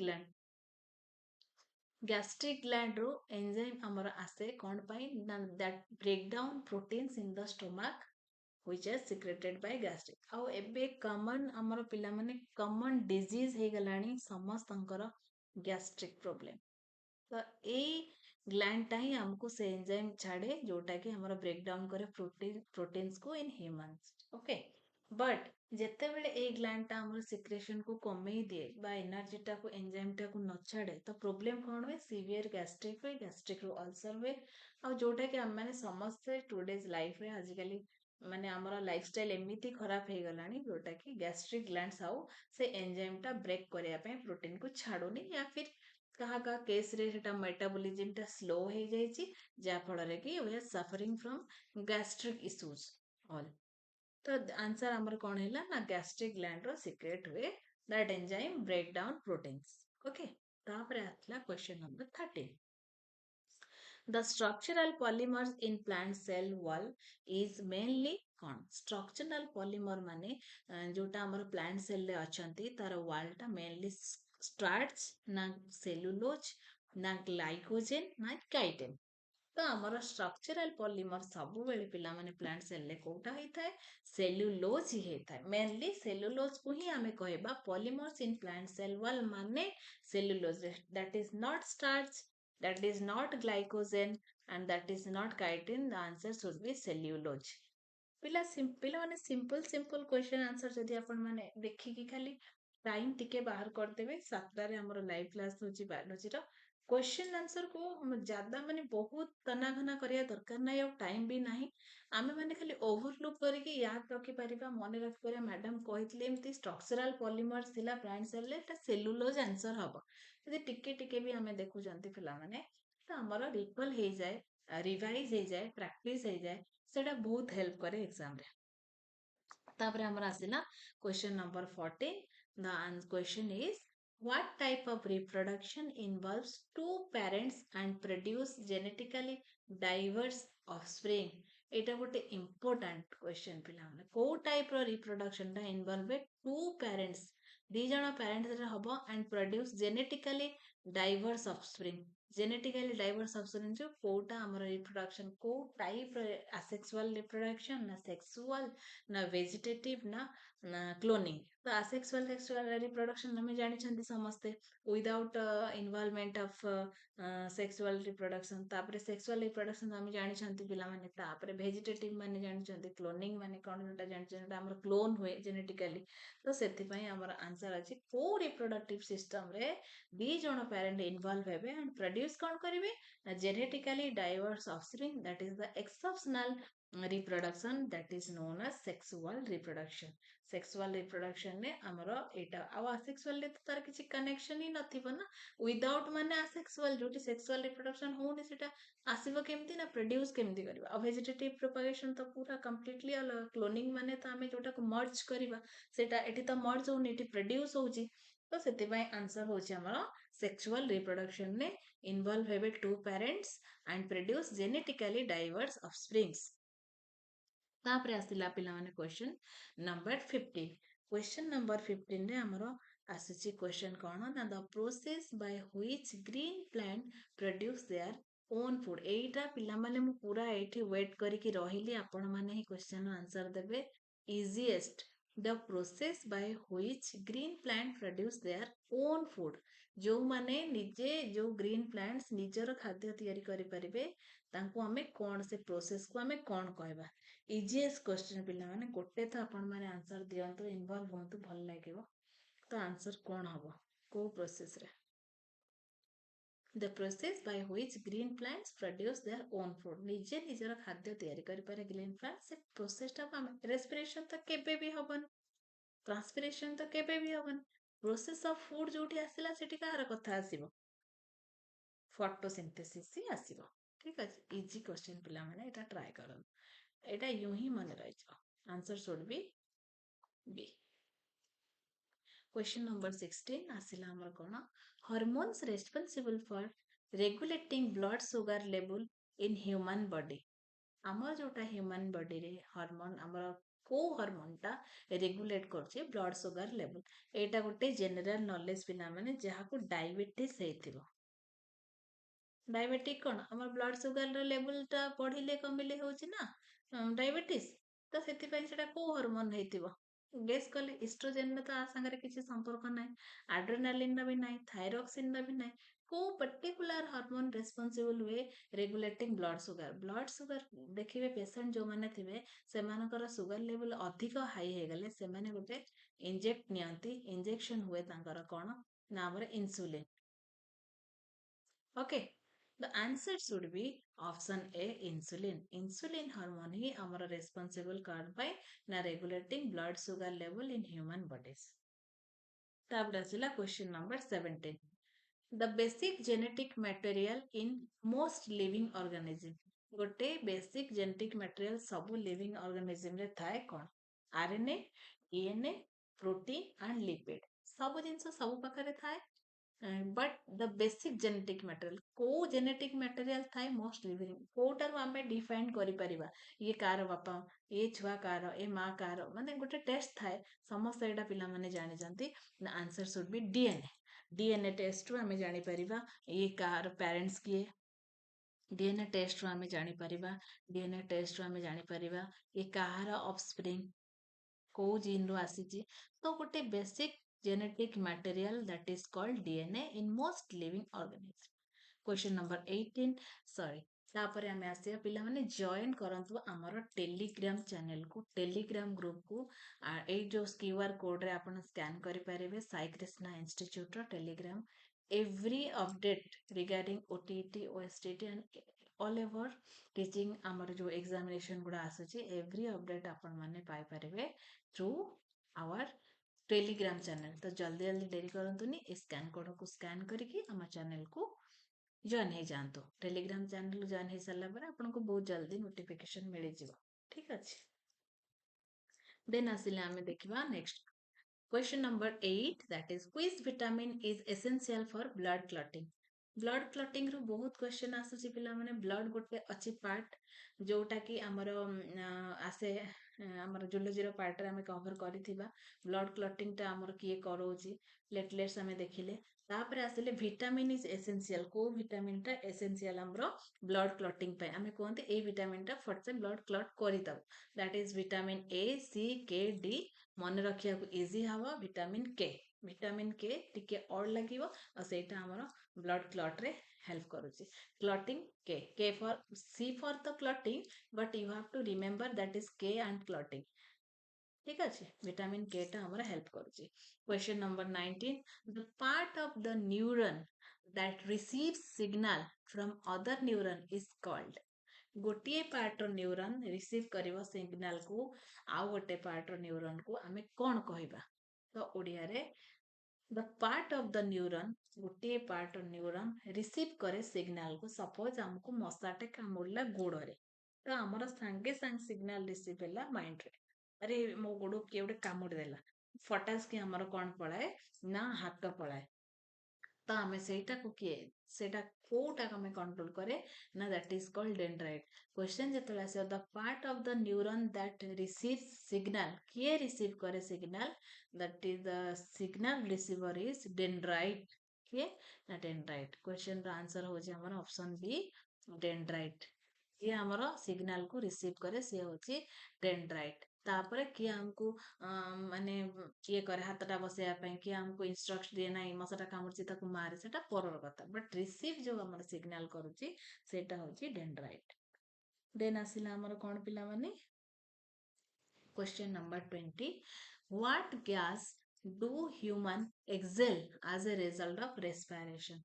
gland रो एंजाइम हमर आसे कोन पाई that break down proteins in the stomach which is secreted by gastric आउ एबे कॉमन हमर पिला माने कॉमन डिजीज हे गलानी समस्तंकर गैस्ट्रिक प्रॉब्लम तो ए ग्लैंड टा ही हमको से एंजाइम छाड़े जोटा कि हमारा ब्रेक डाउन करे प्रोटीन्स को इन ह्यूमंस ओके बट जेते बेले ए ग्लैंड टा हमर सिक्रेशन को कमेई दिए बा एनर्जी टा को एंजाइम टा को न छाड़े तो प्रॉब्लम कोन हुए सीवियर गैस्ट्रिक रो अल्सर हुए आ जोटा कि हम माने समस्त टुडेज लाइफ रे आजिकली माने हमारा लाइफस्टाइल एमिति खराब हे गलानी जोटा कि गैस्ट्रिक ग्लैंड्स आउ से एंजाइम टा ब्रेक करिया पे प्रोटीन को छाड़ुनी या फिर कहा का केस रे सेटा मेटाबॉलिज्म टा स्लो हे जायछि जा फल रे कि we are suffering from gastric issues all तो आंसर हमर कोन हैला ना गैस्ट्रिक ग्लैंड रो सीक्रेट हुए that enzyme break down proteins okay तापर आतला question number 13 the structural polymers in plant cell wall is mainly कौन structural polymer माने जोटा हमर plant cell रे अछंती तार wall टा mainly starch ना cellulose ना glycogen ना chitin तो हमर स्ट्रक्चरल पॉलीमर सब बेले पिला माने प्लांट सेल ले कोटा होई थाए सेल्युलोज ही थाए मेनली सेल्युलोज को ही हमें कहबा polymers in plant cell wall माने cellulose that is not starch that is not glycogen and that is not chitin the answer should be cellulose पिला माने सिंपल क्वेश्चन आंसर जदि आपण माने देखिकी खाली टाइम टिके बाहर कर देबे सातटारे हमर लाइव क्लास होची बायोलॉजी रो क्वेश्चन आंसर को ज्यादा माने बहुत तनाघना करिया दरकार नाही और टाइम भी नाही आमे माने खाली ओवरलुक करके याद रखि परिबा मने रखि परिबा मैडम कहितले एमती स्ट्रक्चरल पॉलीमर्स थिला प्लांट सेल ले एटा सेलुलोज आंसर हबो यदि टिके भी आमे देखु जंती पिला माने तो हमर रिकॉल हे जाए रिवाइज हे जाए प्रैक्टिस हे जाए सेटा बहुत हेल्प करे एग्जाम रे तापर हमर आसिला question number 14. The question is, what type of reproduction involves two parents and produce genetically diverse offspring? एटा गोटे important question पिला माने को टाइप रो रिप्रोडक्शन टा इन्वॉल्व टू पेरेंट्स दी जण पेरेंट्स रे हबो and produce genetically diverse offspring genetically diverse offspring जो कोटा हमर रिप्रोडक्शन को टाइप रो असेक्सुअल रिप्रोडक्शन ना सेक्सुअल ना वेजिटेटिव ना क्लोनिंग तो असेक्सुअल सेक्सुअल रिप्रोडक्शन हमें जानी छंदी समस्ते without involvement of sexual reproduction तापरे सेक्सुअल रिप्रोडक्शन हमें जानी छंदी पिला माने तापरे वेजिटेटिव माने जानी छंदी क्लोनिंग माने कोन जोटा जानी छंदी हमर क्लोन हुए जेनेटिकली तो सेति पई हमर आंसर अछि को रिप्रोडक्टिव सिस्टम रे दी जण पेरेंट इन्वॉल्व हेबे एंड प्रोड्यूस कोन करिवे genetically diverse offspring that is the exceptional reproduction that is known as sexual reproduction. Sexual reproduction ने हमरो एटा आ asexual ले तो तार किछि कनेक्शन ही नथिबो ना विदाउट माने asexual जोटी sexual reproduction होनी सेटा आसीबो केमती ना प्रोड्यूस केमती करबा आ वेजिटेटिव प्रोपगेशन तो पूरा कंप्लीटली अलग क्लोनिंग माने तो हमें जोटा को मर्ज करबा सेटा एटी तो मर्ज होनी एटी प्रोड्यूस होची तो सेति पई आंसर होची हमरो सेक्सुअल रिप्रोडक्शन ने इन्वॉल्व हेबे two parents and produce genetically diverse offsprings तापरे आसिला पिला माने क्वेश्चन नंबर 15 क्वेश्चन नंबर 15 रे हमरो आसीची क्वेश्चन कोन ना the process by which green plant produce their own food एटा पिला माने मु पूरा एठी वेट करिकि रहिली आपण माने ही क्वेश्चन आंसर देबे easiest the process by which green plant produce their own food जो माने निजे जो ग्रीन प्लांट्स निजर खाद्य तयारी करि परिबे तांको हमें कोन से प्रोसेस को हमें कोन कहबा इजीएस्ट क्वेश्चन पिला माने गोटे तो आपण माने आंसर दियंतु इन्वॉल्व होंतु भल लागिवो तो आंसर कोन हबो को प्रोसेस रे the process by which green plants produce their own food निजे निजर खाद्य तयारी करि पारे ग्रीन प्लांट से प्रोसेस टा हम रेस्पिरेशन तो केबे भी हबन ट्रांसपिरेशन तो केबे भी हबन प्रोसेस ऑफ फूड जोटी आसिला सेठी कार कथा आसीबो फोटोसिंथेसिस ही आसीबो ठीक अछि इजी क्वेश्चन पिला माने एटा ट्राई करन एटा यूं ही मन रहिजो answer should be B question number 16 आसिला हमर कोन hormones responsible for regulating blood sugar level in human body हमर जोटा ह्यूमन बॉडी रे हार्मोन हमर को हार्मोन टा रेगुलेट करछे ब्लड शुगर लेवल एटा गोटे जनरल नॉलेज पिला माने जहा को डायबिटीज हेथिबो डायबिटिक कोन हमर ब्लड शुगर रो लेवल टा बढ़िले कमिले होची ना डायबिटीज तो सेति पई सेटा को हार्मोन हेतिबो गेस कले इस्ट्रोजेन रे तो आ संगे किसी संपर्क नै एड्रेनालिन रा भी नै थायरॉक्सिन रा भी नै को पर्टिकुलर हार्मोन रेस्पॉन्सिबल हुए रेगुलेटिंग ब्लड शुगर देखिबे पेशेंट जो माने थिबे से मानकर शुगर लेवल अधिक हाई हे गले से माने गोटे इंजेक्ट नियंती इंजेक्शन हुए तांकर कोन ना हमर insulin okay the answer should be option A insulin insulin hormone ही हमारा responsible card by na regulating blood sugar level in human bodies tab dasila question number 17 the basic genetic material in most living organism गोटे basic genetic material सब living organism रे थाए कोन RNA DNA protein and lipid सब genes सब पाखरे थाए but the basic genetic material को जेनेटिक मटेरियल थाए मोस्ट लिविंग कोटार आमे डिफाइन करि परिबा ये कार बापा ये छुआ कार ए मां कार माने गोटे टेस्ट थाए समस्त एटा पिला माने जानि जानती answer should be DNA test रो आमे जानि परिबा ये कार पेरेंट्स किए डीएनए टेस्ट रो आमे जानि परिबा डीएनए टेस्ट रो आमे जानि परिबा ये कार ऑफस्प्रिंग को जीन रो आसीची तो गोटे basic genetic material that is called DNA in most living organisms. Question number 18 sorry तापर आमे आसिया पिला माने जॉइन करंतु हमर टेलीग्राम चैनल को टेलीग्राम ग्रुप को ए जो क्यूआर कोड रे आपण स्कैन करि पारेबे साईकृष्णा institute row Telegram every update regarding OTET OSSTET and all over teaching हमर जो एग्जामिनेशन गुडा आसुची every update आपण माने पाई पारेबे through our टेलीग्राम चैनल तो जल्दी जल्दी डेरी करंतुनी स्कैन कोड को स्कैन करके हम चैनल को जॉइन हो जातु टेलीग्राम चैनल जॉइन हो सारा पर आपको बहुत जल्दी नोटिफिकेशन मिल जाव ठीक अच्छे Then ଆସିଲେ ଆମେ ଦେଖିବା next question number 8, that is which vitamin is essential for blood clotting. Blood clotting ରୁ ବହୁତ କ୍ୱେଶ୍ଚନ୍ ଆସୁଛି ପିଲାମାନେ। ବ୍ଲଡ୍ ଗୋଟେ ଅଛି ପାର୍ଟ ଯୋଉଟା କି ଆମର ଆସେ ଆମର ଜୁଲୋଜିର ପାର୍ଟରେ ଆମେ କଭର କରିଥିବା। ବ୍ଲଡ୍ କ୍ଲଟିଂଟା ଆମର କିଏ କରଉଛି, ପ୍ଲେଟଲେଟ୍ସ ଆମେ ଦେଖିଲେ। ତାପରେ ଆସିଲେ ଭିଟାମିନ୍ ଇଜ ଏସେନ୍ସିଆଲ। କୋଉ ଭିଟାମିନଟା ଏସେନ୍ସିଆଲ ଆମର ବ୍ଲଡ୍ କ୍ଲଟିଂ ପାଇଁ? ଆମେ କୁହନ୍ତି ଏଇ ଭିଟାମିନଟା ଫଟସେ ବ୍ଲଡ୍ କ୍ଲଟ୍ କରିଦବ। That is vitamin A, C, K, D. ମନେ ରଖିବାକୁ ଇଜି ହବ ଭିଟାମିନ୍ କେ। ଭିଟାମିନ୍ କେ ଟିକେ ଅଡ୍ ଲାଗିବ ଆଉ ସେଇଟା ଆମର ବ୍ଲଡ୍ କ୍ଲଟ୍ରେ ହେଲ୍ପ କରୁଛି। Clotting K, K for C for the clotting, but you have to remember that is K and clotting. ଠିକ ଅଛି, ଭିଟାମିନ୍ କେ ଟା ଆମର ହେଲ୍ପ କରୁଛି। Question number 19, the part of the neuron that receives signal from other neuron is called। ଗୋଟିଏ ପାର୍ଟର neuron receive କରିବ ସିଗ୍ନାଲକୁ, ଆଉ ଗୋଟେ ପାର୍ଟର ନ୍ୟୁରନକୁ ଆମେ କଣ କହିବା? ତ ଓଡ଼ିଆରେ ଦ ପାର୍ଟ ଅଫ ଦ ନ୍ୟୁରନ, ଗୋଟିଏ ପାର୍ଟର ନ୍ୟୁରନ ରିସିଭ୍ କରେ ସିଗ୍ନାଲକୁ। ସପୋଜ ଆମକୁ ମଶାଟେ କାମୁଡ଼ିଲା ଗୋଡ଼ରେ, ତ ଆମର ସାଙ୍ଗେ ସାଙ୍ଗେ ସିଗ୍ନାଲ ରିସିଭ୍ ହେଲା ମାଇଣ୍ଡରେ, ଆରେ ମୋ ଗୋଡ଼କୁ କିଏ ଗୋଟେ କାମୁଡ଼ି ଦେଲା। ଫଟାସ୍ କି ଆମର କଣ ପଳାଏ ନା ହାତ ପଳାଏ। ତ ଆମେ ସେଇଟାକୁ ସେଇଟା କୋଉଟାକୁ ଆମେ କଣ୍ଟ୍ରୋଲ କରେ ନା that is called dendrite. Question ଯେତେବେଳେ ଆସିବ the part of the neuron that receive signal, କିଏ ରିସିଭ୍ କରେ signal? That is the signal receiver is dendrite. କିଏ ନା ଡେଣ୍ଡ୍ରାଇଟ୍। କ୍ୱେଶ୍ଚନର ଆନ୍ସର ହଉଛି ଆମର ଅପସନ ବି ଡେଣ୍ଡ୍ରାଇଟ୍। କିଏ ଆମର ସିଗ୍ନାଲକୁ ରିସିଭ୍ କରେ ସିଏ ହଉଛି ଡେଣ୍ଡ୍ରାଇଟ୍। ତାପରେ କିଏ ଆମକୁ ମାନେ ଇଏ କରେ ହାତଟା ବସେଇବା ପାଇଁ, କିଏ ଆମକୁ ଇନଷ୍ଟ୍ରକ୍ଟ ଦିଏ ନାହିଁ ମଶାଟା କାମୁଡିଛି ତାକୁ ମାରେ, ସେଟା ପରର କଥା। ବଟ୍ ରିସିଭ୍ ଯୋଉ ଆମର ସିଗ୍ନାଲ କରୁଛି ସେଇଟା ହଉଛି ଡେଣ୍ଡ୍ରାଇଟ୍। ଦେନ୍ ଆସିଲା ଆମର କଣ ପିଲାମାନେ? Question number 20, what gas do human exhale as a result of respiration?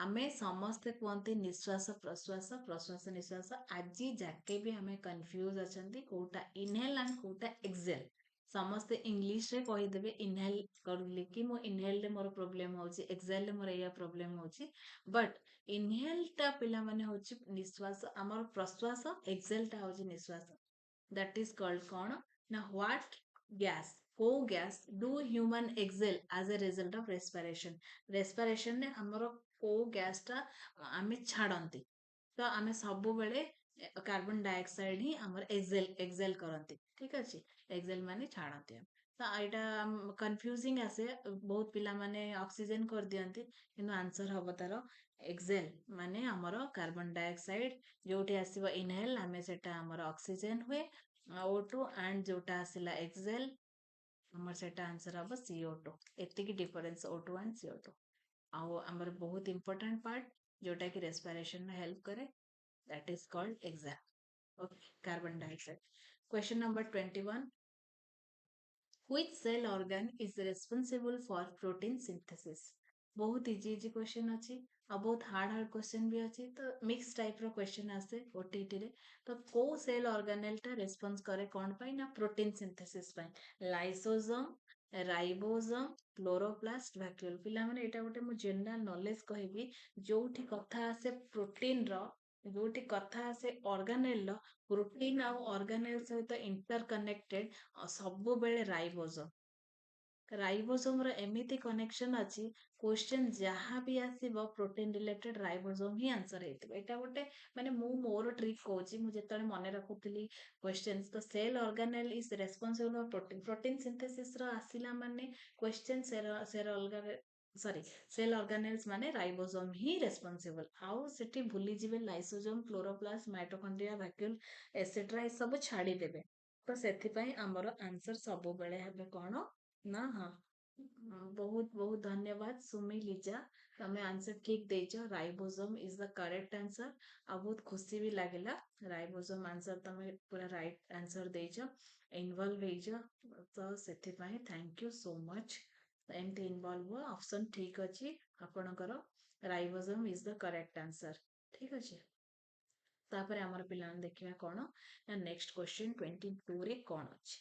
ଆମେ ସମସ୍ତେ କୁହନ୍ତି ନିଶ୍ୱାସ ପ୍ରଶ୍ୱାସ, ପ୍ରଶ୍ୱାସ ନିଶ୍ୱାସ। ଆଜି ଯାକେ ବି ଆମେ କନଫ୍ୟୁଜ ଅଛନ୍ତି କୋଉଟା ଇନହେଲ ଆଣ୍ଡ କୋଉଟା ଏକ୍ସେଲ। ସମସ୍ତେ ଇଂଲିଶରେ କହିଦେବେ ଇନହେଲ କରିଲି କି ମୁଁ ଇନହେଲରେ ମୋର ପ୍ରୋବ୍ଲେମ ହଉଛି, ଏକ୍ସେଲରେ ମୋର ଏଇଆ ପ୍ରୋବ୍ଲେମ ହଉଛି। ବଟ୍ ଇନହେଲଟା ପିଲାମାନେ ହଉଛି ନିଶ୍ୱାସ, ଆମର ପ୍ରଶ୍ୱାସ, ଏକ୍ସେଲଟା ହଉଛି ନିଶ୍ୱାସ। ଦ୍ୟାଟ୍ ଇଜ କଲ୍ଡ କଣ ନା ହ୍ୱାଟ ଗ୍ୟାସ୍, କୋଉ ଗ୍ୟାସ୍ ଡୁ ହ୍ୟୁମାନ ଏକ୍ସେଲ ଆଜ ଏ ରେଜଲ୍ଟ ଅଫ ରେସ୍ପାରେସନ। ରେସ୍ପାରେସନରେ ଆମର କୋଉ ଗ୍ୟାସଟା ଆମେ ଛାଡନ୍ତି? ତ ଆମେ ସବୁବେଳେ କାର୍ବନ ଡାଇଅକ୍ସାଇଡ ହିଁ ଆମର ଏକ୍ସେଲ କରନ୍ତି। ଠିକ ଅଛି, ଏକ୍ସେଲ ମାନେ ଛାଡନ୍ତି। ତ ଏଇଟା କନଫ୍ୟୁଜିଂ ଆସେ, ବହୁତ ପିଲାମାନେ ଅକ୍ସିଜେନ କରିଦିଅନ୍ତି, କିନ୍ତୁ ଆନ୍ସର ହବ ତାର ଏକ୍ସେଲ ମାନେ ଆମର କାର୍ବନ ଡାଇଅକ୍ସାଇଡ। ଯୋଉଠି ଆସିବ ଇନହେଲ ଆମେ ସେଟା ଆମର ଅକ୍ସିଜେନ ହୁଏ, O2, ଆଣ୍ଡ ଯୋଉଟା ଆସିଲା ଏକ୍ସେଲ ଆମର ସେଟା ଆନ୍ସର ହବ CO2। ଏତିକି ଡିଫରେନ୍ସ O2 ଆଣ୍ଡ CO2। ଆଉ ଆମର ବହୁତ ଇମ୍ପୋର୍ଟାଣ୍ଟ ପାର୍ଟ ଯୋଉଟା କି ରେସ୍ପାରେସନରେ ହେଲ୍ପ କରେ, that is called Excel. Okay, carbon dioxide. Question number 21, which cell organ is responsible for protein synthesis? ବହୁତ ଇଜି କ୍ୱେଶ୍ଚନ ଅଛି ଆଉ ବହୁତ ହାର୍ଡ କ୍ୱେଶ୍ଚନ ବି ଅଛି। ତ ମିକ୍ସ ଟାଇପର କ୍ୱେଶ୍ଚନ ଆସେ OTET ରେ। ତ କୋଉ ସେଲ୍ ଅର୍ଗାନେଲଟା ରେସ୍ପନ୍ସ କରେ କଣ ପାଇଁ ନା ପ୍ରୋଟିନ୍ ସିନ୍ଥେସିସ୍ ପାଇଁ? ଲାଇସୋଜୋମ, ରାଇବୋଜୋମ, କ୍ଲୋରୋପ୍ଲାଷ୍ଟ, ଭାକ୍ୟୁଲ। ପିଲାମାନେ ଏଇଟା ଗୋଟେ ମୁଁ ଜେନେରାଲ ନଲେଜ କହିବି, ଯୋଉଠି କଥା ଆସେ ପ୍ରୋଟିନର, ଯୋଉଠି କଥା ଆସେ ଅର୍ଗାନେଲର, ପ୍ରୋଟିନ ଆଉ ଅର୍ଗାନେଲ ସହିତ ଇଣ୍ଟର କନେକ୍ଟେଡ ସବୁବେଳେ ରାଇବୋଜୋମ। ରାଇବୋଜୋମର ଏମିତି କନେକ୍ସନ ଅଛି, କ୍ୱେଶ୍ଚନ ଯାହା ବି ଆସିବ ପ୍ରୋଟିନ ରିଲେଟେଡ ରାଇବୋଜୋମ ହିଁ ଆନ୍ସର ହେଇଥିବ। ଏଇଟା ଗୋଟେ ମାନେ ମୁଁ ମୋର ଟ୍ରିକ୍ କହୁଛି, ମୁଁ ଯେତେବେଳେ ମନେ ରଖୁଥିଲି କ୍ୱେଶ୍ଚନ, ତ cell organelle is responsible for protein, protein ସିନ୍ଥେସିସର ଆସିଲା ମାନେ କ୍ୱେଶ୍ଚନ ସେଲ୍ ଅର୍ଗାନେଲ୍ସ ମାନେ ରାଇବୋଜୋମ ହିଁ ରେସ୍ପନ୍ସିବଲ। ଆଉ ସେଠି ଭୁଲିଯିବେ ଲାଇସୋଜୋମ, କ୍ଲୋରୋପ୍ଲାଷ୍ଟ, ମାଇଟୋକଣ୍ଡ୍ରିଆ, ଭାକ୍ୟୁଲ ଏସେଟ୍ରା ଏସବୁ ଛାଡିଦେବେ। ତ ସେଥିପାଇଁ ଆମର ଆନ୍ସର ସବୁବେଳେ ହେବେ କଣ ନା ହଁ। ବହୁତ ବହୁତ ଧନ୍ୟବାଦ ସୁମି, ଲିଜା, ତମେ ଆନ୍ସର ଠିକ ଦେଇଛ। ରାଇବୋଜୋମ ଇଜ ଦ କରେକ୍ଟ ଆନ୍ସର। ଆଉ ବହୁତ ଖୁସି ବି ଲାଗିଲା, ରାଇବୋଜୋମ ଆନ୍ସର ତମେ ପୁରା ରାଇଟ ଆନ୍ସର ଦେଇଛ, ଇନଭଲ୍ଭ ହେଇଛ। ତ ସେଥିପାଇଁ ଥ୍ୟାଙ୍କ ୟୁ ସୋ ମଚ୍। ଏମିତି ଇନଭଲ୍ଭ ହୁଅ, ଅପସନ ଠିକ ଅଛି ଆପଣଙ୍କର, ରାଇବୋଜୋମ ଇଜ ଦ କରେକ୍ଟ ଆନ୍ସର। ଠିକ ଅଛି, ତାପରେ ଆମର ପିଲାମାନେ ଦେଖିବା କଣ ନା ନେକ୍ସଟ କ୍ୱେଶ୍ଚନ 22ରେ କଣ ଅଛି।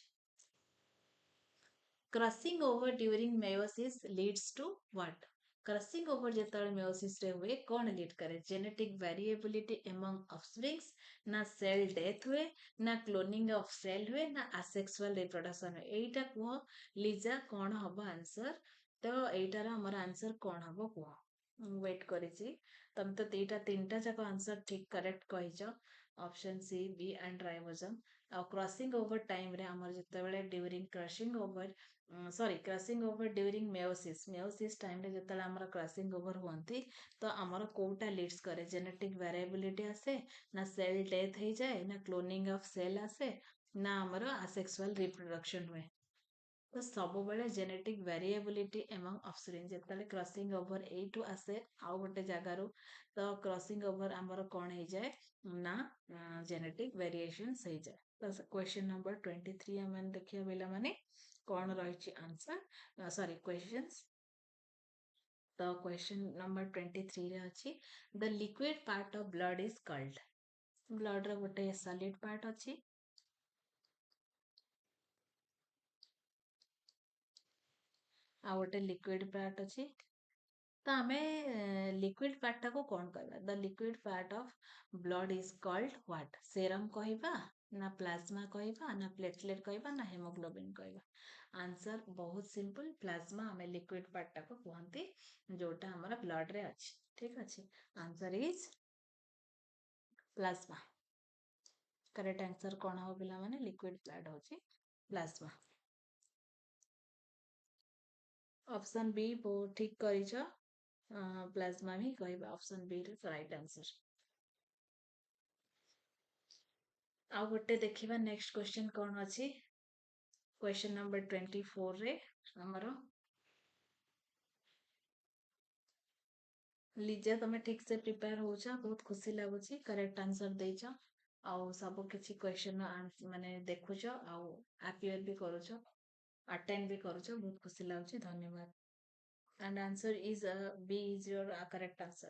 Crossing over during meiosis leads to what? Crossing over ଯେତେବେଳେ meiosis ରେ ହୁଏ କଣ ଲିଡ୍ କରେ? ଜେନେଟିକ୍ ଭେରିଏବିଲିଟି ଏମଙ୍ଗ ଅଫସ୍ପ୍ରିଙ୍ଗ୍ସ, ନା ସେଲ୍ ଡେଥ୍ ହୁଏ, ନା କ୍ଲୋନିଂ ଅଫ୍ ସେଲ୍ ହୁଏ, ନା ଆସେକ୍ସୁଆଲ ରିପ୍ରଡକ୍ସନ ହୁଏ? ଏଇଟା କୁହ ଲିଜା, କଣ ହବ ଆନ୍ସର? ତ ଏଇଟାର ଆମର ଆନ୍ସର କଣ ହବ କୁହ? ମୁଁ ୱେଟ୍ କରିଛି। ତମେ ତ ତିନିଟା ଯାକ ଆନ୍ସର ଠିକ୍ କରେକ୍ଟ କହିଛ। Option C, B and ribosome. ଆଉ କ୍ରସିଂ ଓଭର ଟାଇମରେ ଆମର ଯେତେବେଳେ during crossing over crossing over during meiosis ଟାଇମରେ ଯେତେବେଳେ ଆମର କ୍ରସିଂ ଓଭର ହୁଅନ୍ତି, ତ ଆମର କୋଉଟା ଲିଡ୍ସ କରେ? ଜେନେଟିକ୍ ଭ୍ୟାରିଏବିଲିଟି ଆସେ, ନା ସେଲ୍ ଡେଥ୍ ହେଇଯାଏ, ନା କ୍ଲୋନିଂ ଅଫ୍ ସେଲ୍ ଆସେ, ନା ଆମର ଆସେକ୍ସୁଆଲ ରିପ୍ରଡକ୍ସନ ହୁଏ? ତ ସବୁବେଳେ ଜେନେଟିକ୍ ଭ୍ୟାରିଏବିଲିଟି ଏମଙ୍ଗ ଅଫସ୍ପ୍ରିଙ୍ଗ, ଯେତେବେଳେ କ୍ରସିଂ ଓଭର ଏଇଠୁ ଆସେ ଆଉ ଗୋଟେ ଜାଗାରୁ, ତ କ୍ରସିଂ ଓଭର ଆମର କଣ ହେଇଯାଏ ନା ଜେନେଟିକ୍ ଭେରିଏସନ୍ସ ହେଇଯାଏ। ତ କ୍ୱେଶ୍ଚନ ନମ୍ବର 23 ଆମେ ଦେଖିବା ପିଲାମାନେ କଣ ରହିଛି ଆନ୍ସର, କ୍ୱେଶ୍ଚନ୍ସ। ତ କ୍ୱେଶ୍ଚନ ନମ୍ବର 23 ରେ ଅଛି the liquid part of blood is called. ବ୍ଲଡର ଗୋଟେ ସଲିଡ ପାର୍ଟ ଅଛି, ଆଉ ଗୋଟେ ଲିକ୍ୱିଡ ପାର୍ଟ ଅଛି। ତ ଆମେ ଲିକ୍ୱିଡ ପାର୍ଟଟାକୁ କଣ କହିବା? The liquid part of blood is called what? Serum କହିବା, ନା ପ୍ଲାଜମା କହିବା, ନା ପ୍ଲେଟଲେଟ କହିବା, ନା ହେମୋଗ୍ଲୋବିନ କହିବା? ଆନ୍ସର ବହୁତ ସିମ୍ପଲ, ପ୍ଲାଜମା ଆମେ ଲିକ୍ୱିଡ ପାର୍ଟଟାକୁ କୁହନ୍ତି ଯୋଉଟା ଆମର ବ୍ଲଡରେ ଅଛି। ଠିକ ଅଛି, answer is plasma. Correct answer କଣ ହବ ପିଲାମାନେ? ଲିକ୍ୱିଡ ପାର୍ଟ ହଉଛି ପ୍ଲାଜମା। ଅପସନ ବି ଠିକ କରିଛ, ପ୍ଲାଜମା ହିଁ କହିବା। ଅପସନ ବି ର ରାଇଟ ଆନ୍ସର। ଆଉ ଗୋଟେ ଦେଖିବା ନେକ୍ସଟ କ୍ୱେଶ୍ଚନ କଣ ଅଛି। କ୍ୱେଶ୍ଚନ ନମ୍ବର 24 ରେ ଆମର ଲିଜା, ତମେ ଠିକ ସେ ପ୍ରିପେୟାର ହଉଛ, ବହୁତ ଖୁସି ଲାଗୁଛି। କରେକ୍ଟ ଆନ୍ସର ଦେଇଛ, ଆଉ ସବୁ କିଛି କ୍ୱେଶ୍ଚନ ମାନେ ଦେଖୁଛ, ଆଉ ଆପିୟର ବି କରୁଛ, ଆଟେଣ୍ଡ ବି କରୁଛ, ବହୁତ ଖୁସି ଲାଗୁଛି। ଧନ୍ୟବାଦ। and answer is B is your correct answer.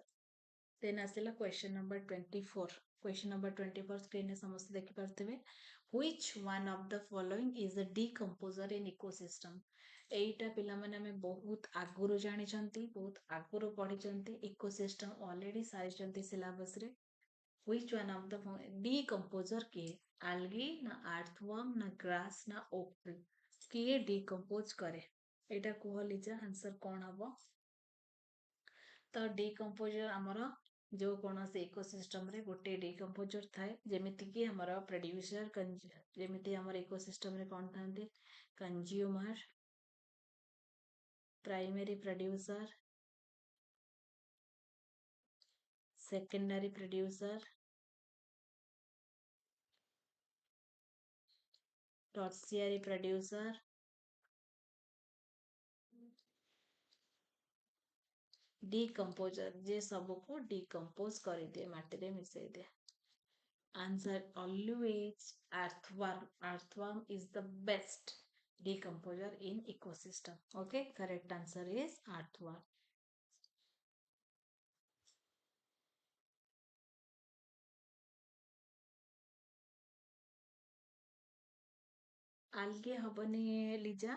Then ଆସିଲା question number 24. Question number 24 screen ରେ ସମସ୍ତେ ଦେଖିପାରୁଥିବେ। Which one of the following is a decomposer in ecosystem? ଏଇଟା ପିଲାମାନେ ଆମେ ବହୁତ ଆଗରୁ ଜାଣିଛନ୍ତି, ବହୁତ ଆଗରୁ ପଢିଛନ୍ତି। ଇକୋସିଷ୍ଟମ ଅଲରେଡି ସାରିଛନ୍ତି ସିଲାବସ ରେ। Which one of the decomposer କିଏ? ଆଲଗି, ନା ଆର୍ଥୱାର୍ମ, ନା ଗ୍ରାସ, ନା ଓକ୍? କିଏ ଡିକମ୍ପୋଜ କରେ? ଏଇଟା କୁହ ଲିଜା, ଆନ୍ସର କଣ ହବ? ତ ଡିକମ୍ପୋଜର ଆମର ଯୋଉ କୌଣସି ଇକୋସିଷ୍ଟମରେ ଗୋଟେ ଡିକମ୍ପୋଜର ଥାଏ, ଯେମିତିକି ଆମର ପ୍ରଡ୍ୟୁସର, ଯେମିତି ଆମର ଇକୋସିଷ୍ଟମରେ କଣ ଥାନ୍ତି? Consumer, primary producer, secondary producer, tertiary producer, decomposer, ଯେ ସବୁକୁ ଡିକମ୍ପୋଜ କରିଦିଏ, ମାଟିରେ ମିଶେଇ ଦିଏ। Answer always earthworm. Earthworm is the best decomposer in ecosystem. Okay, correct answer is earthworm. algae ହବନି ଲିଜା,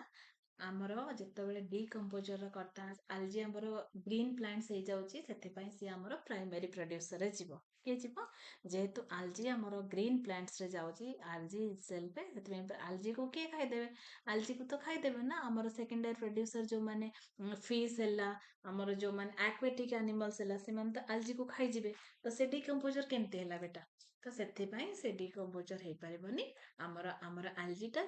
ଆମର ଯେତେବେଳେ ଡିକମ୍ପୋଜର କଥା, ଆଲଜି ଆମର ଗ୍ରୀନ ପ୍ଲାଣ୍ଟସ ହେଇଯାଉଛି, ସେଥିପାଇଁ ସିଏ ଆମର ପ୍ରାଇମେରୀ ପ୍ରଡ୍ୟୁସରରେ ଯିବ। କିଏ ଯିବ? ଯେହେତୁ ଆଲଜି ଆମର ଗ୍ରୀନ ପ୍ଲାଣ୍ଟସ ରେ ଯାଉଛି, ଆଲଜି ସେଲ୍ଫ, ସେଥିପାଇଁ ଆଲଜିକୁ କିଏ ଖାଇଦେବେ? ଆଲଜିକୁ ତ ଖାଇଦେବେ ନା ଆମର ସେକେଣ୍ଡାରୀ ପ୍ରଡ୍ୟୁସର, ଯୋଉମାନେ ଫିସ୍ ହେଲା, ଆମର ଯୋଉମାନେ ଆକ୍ୱାଟିକ ଆନିମଲ୍ସ ହେଲା, ସେମାନେ ତ ଆଲଜିକୁ ଖାଇଯିବେ। ତ ସେ ଡିକମ୍ପୋଜର କେମିତି ହେଲା ବେଟା? ତ ସେଥିପାଇଁ ସେ ଡିକମ୍ପୋଜର ହେଇପାରିବନି। ଆମର ଆମର ଆଲଜିଟା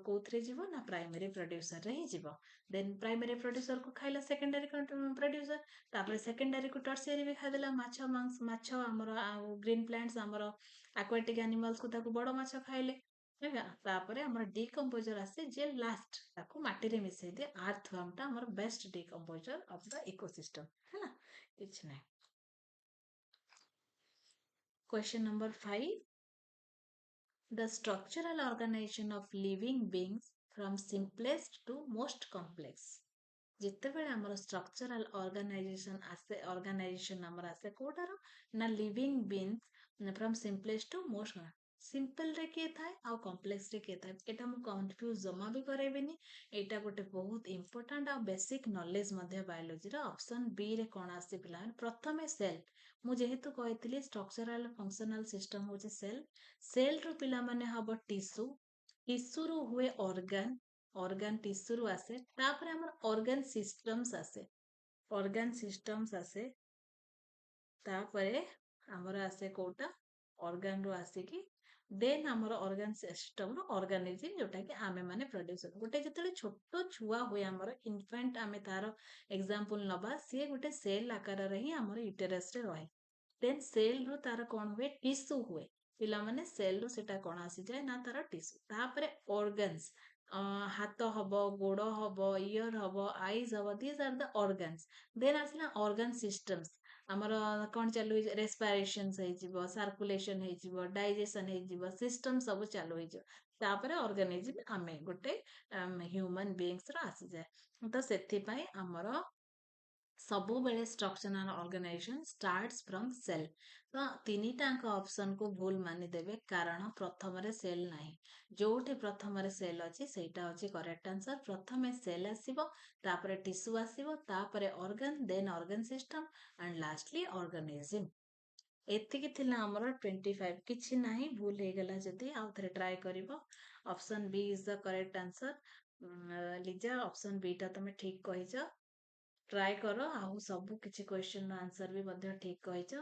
କୋଉଥିରେ ଯିବ ନା ପ୍ରାଇମେରୀ ପ୍ରଡ୍ୟୁସରରେ ହିଁ ଯିବ। ଦେନ୍ ପ୍ରାଇମେରୀ ପ୍ରଡ୍ୟୁସରକୁ ଖାଇଲା ସେକେଣ୍ଡାରୀ ପ୍ରଡ୍ୟୁସର, ତାପରେ ସେକେଣ୍ଡାରୀକୁ ଟର୍ସିଆରୀ ବି ଖାଇଦେଲା। ମାଛ ଆମର ଆଉ ଗ୍ରୀନ ପ୍ଲାଣ୍ଟସ ଆମର ଆକ୍ୱାଟିକ ଆନିମାଲ୍ସକୁ ତାକୁ ବଡ ମାଛ ଖାଇଲେ। ହେଲା, ତାପରେ ଆମର ଡିକମ୍ପୋଜର ଆସେ, ଯେ ଲାଷ୍ଟ ତାକୁ ମାଟିରେ ମିଶେଇ ଦିଏ। ଆର୍ଥୱାର୍ମଟା ଆମର best decomposer of the ecosystem. ହେଲା, କିଛି ନାହିଁ। Question number 5. The structural organization of living beings from simplest to most complex. ଯେତେବେଳେ ଆମର structural organization ଆମର ଆସେ କୋଉଟାର? ନା living beings from simplest to most simple रे किए थाए आउ कॉम्प्लेक्स रे किए थाए एटा मु कंफ्यूज जमा भी करेबिनी एटा गोटे बहुत इंपोर्टेंट आ बेसिक नॉलेज मध्य बायोलॉजी रो ऑप्शन बी रे कोन आसी पिला प्रथमे सेल मु जेहेतु कहतली स्ट्रक्चरल फंक्शनल सिस्टम होचे सेल रो पिला माने हबो टिश्यू रो हुए ऑर्गन टिश्यू रो आसे तापर हमर ऑर्गन सिस्टम्स आसे तापरे हमर आसे कोटा ऑर्गन रो आसे कि देन हमर ऑर्गन सिस्टम रो ऑर्गेनिज्म जोटा कि आमे माने प्रोड्यूस गोटे जतले छोटो छुआ हुए हमर इन्फेंट आमे तार एग्जांपल नबा से गोटे सेल आकार रे ही हमर यूटेरस रे रहे देन सेल रो तार कोन हुए टिश्यू हुए पिला माने सेल रो सेटा कोन आसी जाय ना तार टिश्यू तापरे ऑर्गन्स हाथ हबो गोड़ हबो इयर हबो आईज हबो these are the organs then आसला ऑर्गन सिस्टम्स आमर कौन चालू रेस्पिरेशन सर्कुलेशन डाइजेशन सिस्टम सब चालू तापर ऑर्गेनिज्म आमे गोटे ह्यूमन बीइंग्स रो आसी जाए तो सेथि पई आमर सबु बेले structural organisation starts from cell तो तीनिटाक ऑप्शन को भूल मानि देबे कारण प्रथम रे सेल नाही जोठी प्रथम रे सेल अछि सेटा अछि करेक्ट आंसर प्रथमे सेल आसीबो तापरे टिश्यू आसीबो तापरे organ then organ system and lastly organism एतिकी थिला हमर 25 किछि नाही भूल हे गेला जदी आउ थरे ट्राई करिवो option B is the correct answer लिजा ऑप्शन बी टा तमे ठीक कहिजो ट्राई करो आउ सब किछि क्वेश्चन आंसर भी मध्य ठीक कहिछ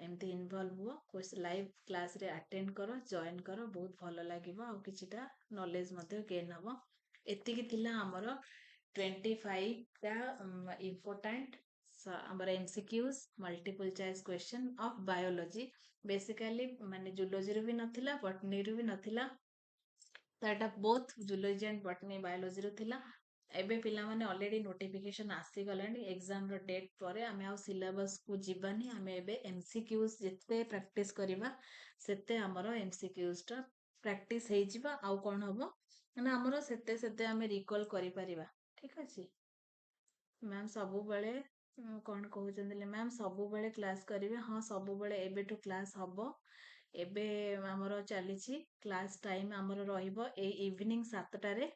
एमती इन्वॉल्व हुआ कोर्स लाइव क्लास रे अटेंड करो जॉइन करो बहुत भलो लागिवो आउ किछिटा नॉलेज मध्य गेन हबो एतिकी थिला हमर 25 टा इम्पोर्टेंट हमर MCQs multiple choice question of biology basically माने जूलॉजी रो भी नथिला बॉटनी रो भी नथिला ताटा both zoology and botany biology रो थिला एबे पिला माने ऑलरेडी नोटिफिकेशन आसी गलानी एग्जाम रो डेट परे आमे आ सिलेबस को जीवानी आमे एबे एमसीक्यूज जेते प्रैक्टिस करिवा सेते हमरो एमसीक्यूज टा प्रैक्टिस हे जिवा आ कोन हबो ना हमरो सेते सेते आमे रिकॉल करि परिबा ठीक अछि मैम सबु बेले कोन कहउचंदिले मैम सबु बेले क्लास करिवे हां सबु बेले एबे टू क्लास हबो एबे हमरो चलीछि क्लास टाइम हमरो रहिबो ए इवनिंग 7 टा रे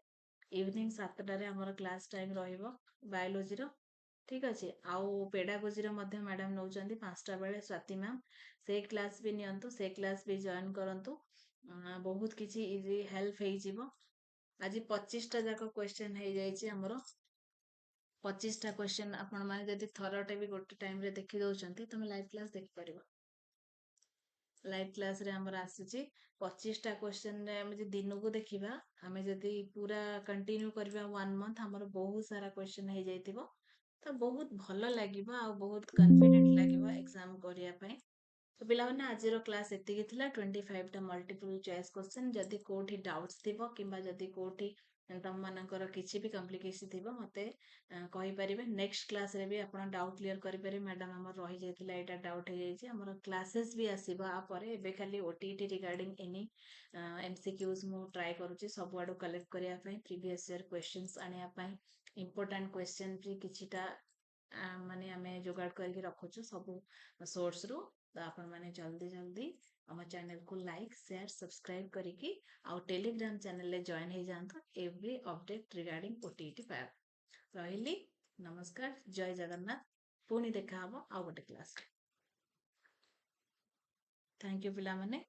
इवनिंग 7 टा रे हमरो क्लास टाइम रहिबो बायोलॉजी रो ठीक अछि आउ पेडागोजी रो मध्य मैडम नउचंदी 5 टा बेले स्वाति मैम से क्लास भी नियंतु से क्लास भी जॉइन करंतु बहुत किछि इजी हेल्प हे जिवो आज 25 टा जाको क्वेश्चन हे जाइछि हमरो 25 टा क्वेश्चन आपण माने जदि थरटे भी गोटे टाइम रे देखि दउचंती तमे लाइव क्लास देखि परिबो लाइव क्लास रे हमर आसीछि 25 टा क्वेश्चन रे हम जे दिनो को देखिबा हमें जदि पूरा कंटिन्यू करबा 1 मंथ हमर बहुत सारा क्वेश्चन हे जाइतिबो तो बहुत भलो लागिबो आ बहुत कॉन्फिडेंट लागिबो एग्जाम करिया पई तो पिला माने आज रो क्लास एतिकी थिला 25 टा मल्टीपल चॉइस क्वेश्चन जदि कोठी डाउट्स थिबो किबा जदि कोठी तम मानकर किछि भी कॉम्प्लिकेशन थिबो मते कहि परिबे नेक्स्ट क्लास रे भी आपण डाउट क्लियर करि परिबे मैडम हमर रहि जाइतिला एटा डाउट हे जाइछि हमर क्लासेस भी आसीबो आ परे एबे खाली ओटीटी रिगार्डिंग एनी एमसीक्यूज मु ट्राई करूछि सब आडो कलेक्ट करिया पई प्रीवियस ईयर क्वेश्चंस आनिया पई इंपोर्टेंट क्वेश्चन भी किछिटा माने आमे जोगाड़ करके रखुछु सब सोर्स रो तो आपण माने जल्दी जल्दी हम चैनल को लाइक शेयर सब्सक्राइब करिकी आउ टेलीग्राम चैनल ले जॉइन हे जानतो every update regarding OTT fire रहिली नमस्कार जय जगन्नाथ पुणी देखा हबो आउ गोटे क्लास थैंक यू पिला माने